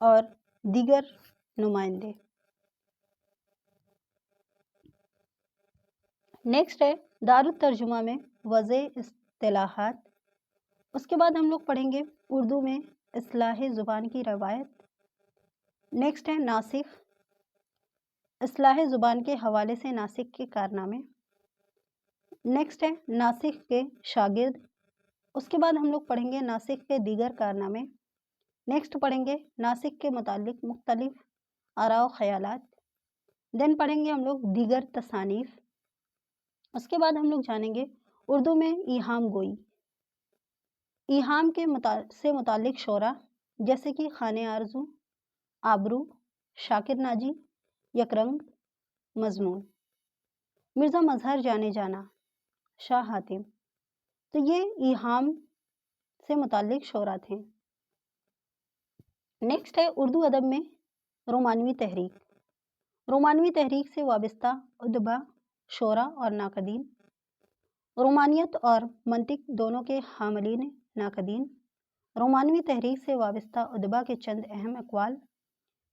اور دیگر نمائندے. نیکسٹ ہے دارالترجمہ میں وضع اصطلاحات. اس کے بعد ہم لوگ پڑھیں گے اردو میں اصلاح زبان کی روایت. نیکسٹ ہے ناسخ، اصلاح زبان کے حوالے سے ناسخ کے کارنامے. نیکسٹ ہے ناسخ کے شاگرد. اس کے بعد ہم لوگ پڑھیں گے ناسخ کے دیگر کارنامے. نیکسٹ پڑھیں گے ناسخ کے متعلق مختلف آراء و خیالات. دین پڑھیں گے ہم لوگ دیگر تصانیف. اس کے بعد ہم لوگ جانیں گے اردو میں ایہام گوئی. ایہام کے سے متعلق شعرا جیسے کہ خانِ آرزو، آبرو، شاکر ناجی، یکرنگ، مضمون، مرزا مظہر جانے جانا، شاہ حاتم. تو یہ ایہام سے متعلق شعرا تھے. نیکسٹ ہے اردو ادب میں رومانوی تحریک. رومانوی تحریک سے وابستہ ادبا، شعرا اور ناقدین، رومانیت اور منطق دونوں کے حاملین ناقدین، رومانوی تحریک سے وابستہ ادبا کے چند اہم اقوال.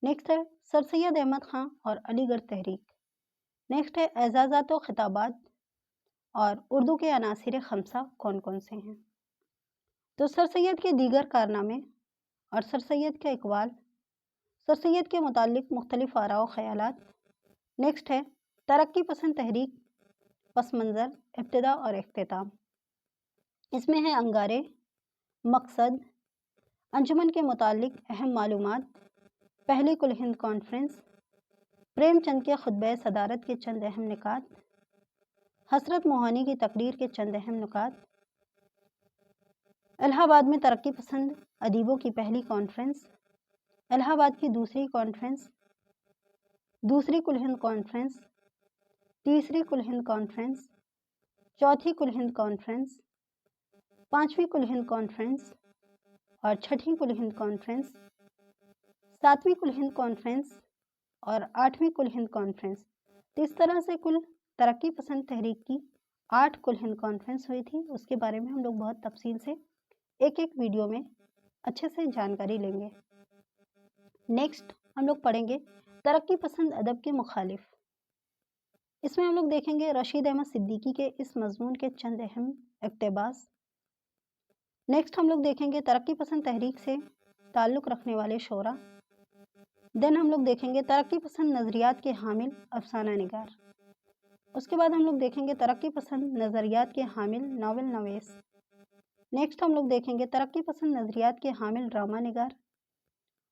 نیکسٹ ہے سر سید احمد خان اور علی گڑھ تحریک. نیکسٹ ہے اعزازات و خطابات اور اردو کے عناصر خمسہ کون کون سے ہیں. تو سر سید کے دیگر کارنامے اور سر سید کے اقوال، سر سید کے متعلق مختلف آراء و خیالات. نیکسٹ ہے ترقی پسند تحریک، پس منظر، ابتدا اور اختتام. اس میں ہے انگارے، مقصد، انجمن کے متعلق اہم معلومات، پہلی کل ہند کانفرنس، پریم چند کے خطبہ صدارت کے چند اہم نکات، حسرت موہانی کی تقریر کے چند اہم نکات، الہ آباد میں ترقی پسند ادیبوں کی پہلی کانفرنس، الہ آباد کی دوسری کانفرنس، دوسری کل ہند کانفرنس، تیسری کل ہند کانفرنس، چوتھی کل ہند کانفرنس، پانچویں کل ہند کانفرنس اور چھٹی کل ہند کانفرنس، ساتویں کل ہند کانفرنس اور آٹھویں کل ہند کانفرنس. تو اس طرح سے کل ترقی پسند تحریک کی 8 کل ہند کانفرنس ہوئی تھی. اس کے بارے میں ہم لوگ بہت تفصیل سے ایک ایک ویڈیو میں اچھے سے جانکاری لیں گے. نیکسٹ ہم لوگ پڑھیں گے ترقی پسند ادب کے مخالف. اس میں ہم لوگ دیکھیں گے رشید احمد صدیقی کے اس مضمون کے چند اہم اقتباس. نیکسٹ ہم لوگ دیکھیں گے ترقی پسند تحریک سے تعلق رکھنے والے شعرا. دین ہم لوگ دیکھیں گے ترقی پسند نظریات کے حامل افسانہ نگار. اس کے بعد ہم لوگ دیکھیں گے ترقی پسند نظریات کے حامل ناول نویس. نیکسٹ ہم لوگ دیکھیں گے ترقی پسند نظریات کے حامل ڈرامہ نگار.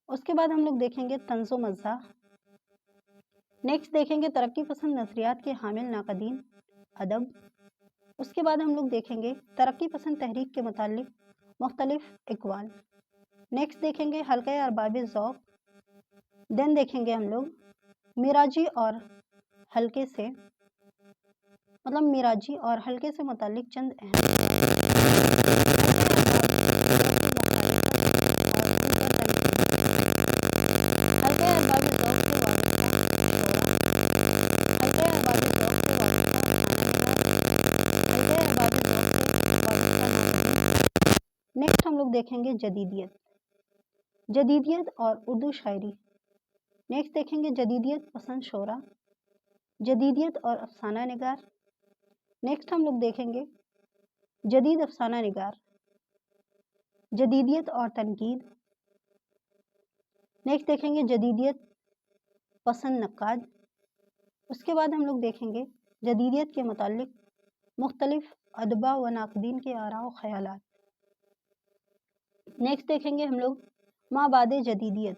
اس کے بعد ہم لوگ دیکھیں گے طنز و مزاح. نیکسٹ دیکھیں گے ترقی پسند نظریات کے حامل ناقدین ادب. اس کے بعد ہم لوگ دیکھیں گے ترقی پسند تحریک کے متعلق مختلف اقوال. نیکسٹ دیکھیں گے حلقہ ارباب ذوق. دین دیکھیں گے ہم لوگ میراجی اور حلقے سے میراجی اور حلقے سے متعلق چند اہم نیکسٹ ہم لوگ دیکھیں گے جدیدیت اور اردو شاعری. نیکسٹ دیکھیں گے جدیدیت پسند شعرا، جدیدیت اور افسانہ نگار. نیکسٹ ہم لوگ دیکھیں گے جدید افسانہ نگار، جدیدیت اور تنقید. نیکسٹ دیکھیں گے جدیدیت پسند نقاد. اس کے بعد ہم لوگ دیکھیں گے جدیدیت کے متعلق مختلف ادبا و ناقدین کے آراء و خیالات. नेक्स्ट देखेंगे हम लोग माबाद जदीदियत।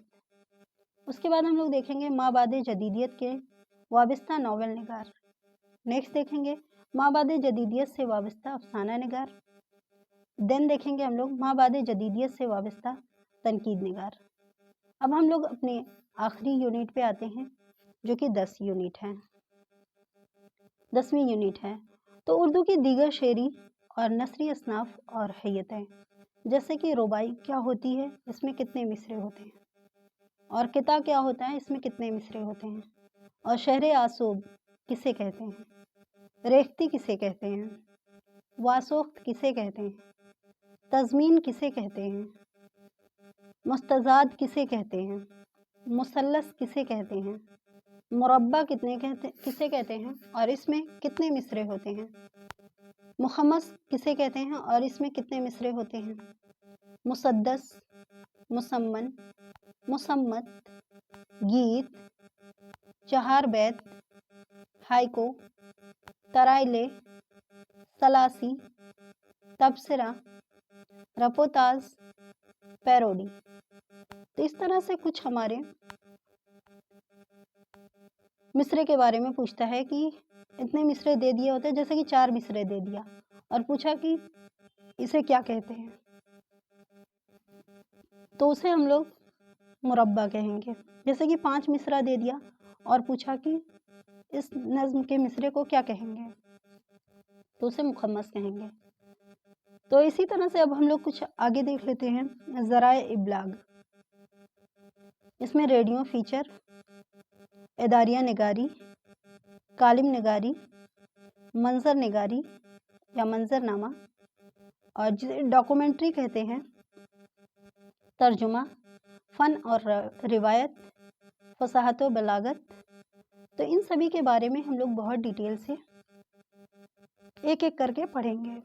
उसके बाद हम लोग देखेंगे माबाद जदीदियत के वाबस्ता नावल निगार। नेक्स्ट देखेंगे माबाद जदीदियत से वाबस्ता अफसाना निगार। देन देखेंगे हम लोग माबाद जदीदियत से वाबस्ता तनकीद निगार। अब हम लोग अपने आखिरी यूनिट पे आते हैं जो कि 10 यूनिट है, 10वीं यूनिट है। तो उर्दू की दीगर शेरी और नसरी असनाफ और हैयतें, जैसे कि रुबाई क्या होती है, इसमें कितने मिसरे होते हैं, और किता क्या होता है, इसमें कितने मिसरे होते हैं, और शहर आसूब किसे कहते हैं, रेख्ती किसे कहते हैं, वासोख्त किसे कहते हैं, तज़मीन किसे कहते हैं, मुस्तज़ाद किसे कहते हैं, मुसल्लस किसे कहते हैं, मुरब्बा किसे कहते हैं और इसमें कितने मिसरे होते हैं, मुखम्मस किसे कहते हैं और इसमें कितने मिसरे होते हैं, मुसद्दस, मुसम्मन, मुसम्मत, गीत, चहार बैत, हाइको, तराइले, सलासी, तबसरा, रपोताज, पैरोडी। तो इस तरह से कुछ हमारे मिसरे के बारे में पूछता है कि इतने मिसरे दे दिए होते हैं, जैसे कि 4 मिसरे दे दिया और पूछा कि इसे क्या कहते हैं, तो उसे हम लोग मुरब्बा कहेंगे। जैसे कि 5 मिसरा दे दिया और पूछा कि इस नज़्म के मिसरे को क्या कहेंगे, तो उसे मुखम्मस कहेंगे। तो इसी तरह से अब हम लोग कुछ आगे देख लेते हैं ज़राए इब्लाग। इसमें रेडियो फीचर, इदारिया निगारी, कालिम निगारी, मंजर निगारी या मंजरनामा, और जिसे डॉक्यूमेंट्री कहते हैं, तर्जुमा, फ़न और रिवायत, फसाहत व बलागत। तो इन सभी के बारे में हम लोग बहुत डिटेल से एक एक करके पढ़ेंगे।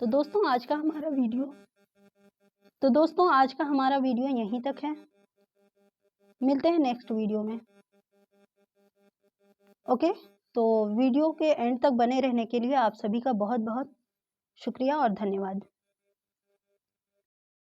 तो दोस्तों आज का हमारा वीडियो यहीं तक है। मिलते हैं नेक्स्ट वीडियो में। ओके, तो वीडियो के एंड तक बने रहने के लिए आप सभी का बहुत बहुत शुक्रिया और धन्यवाद।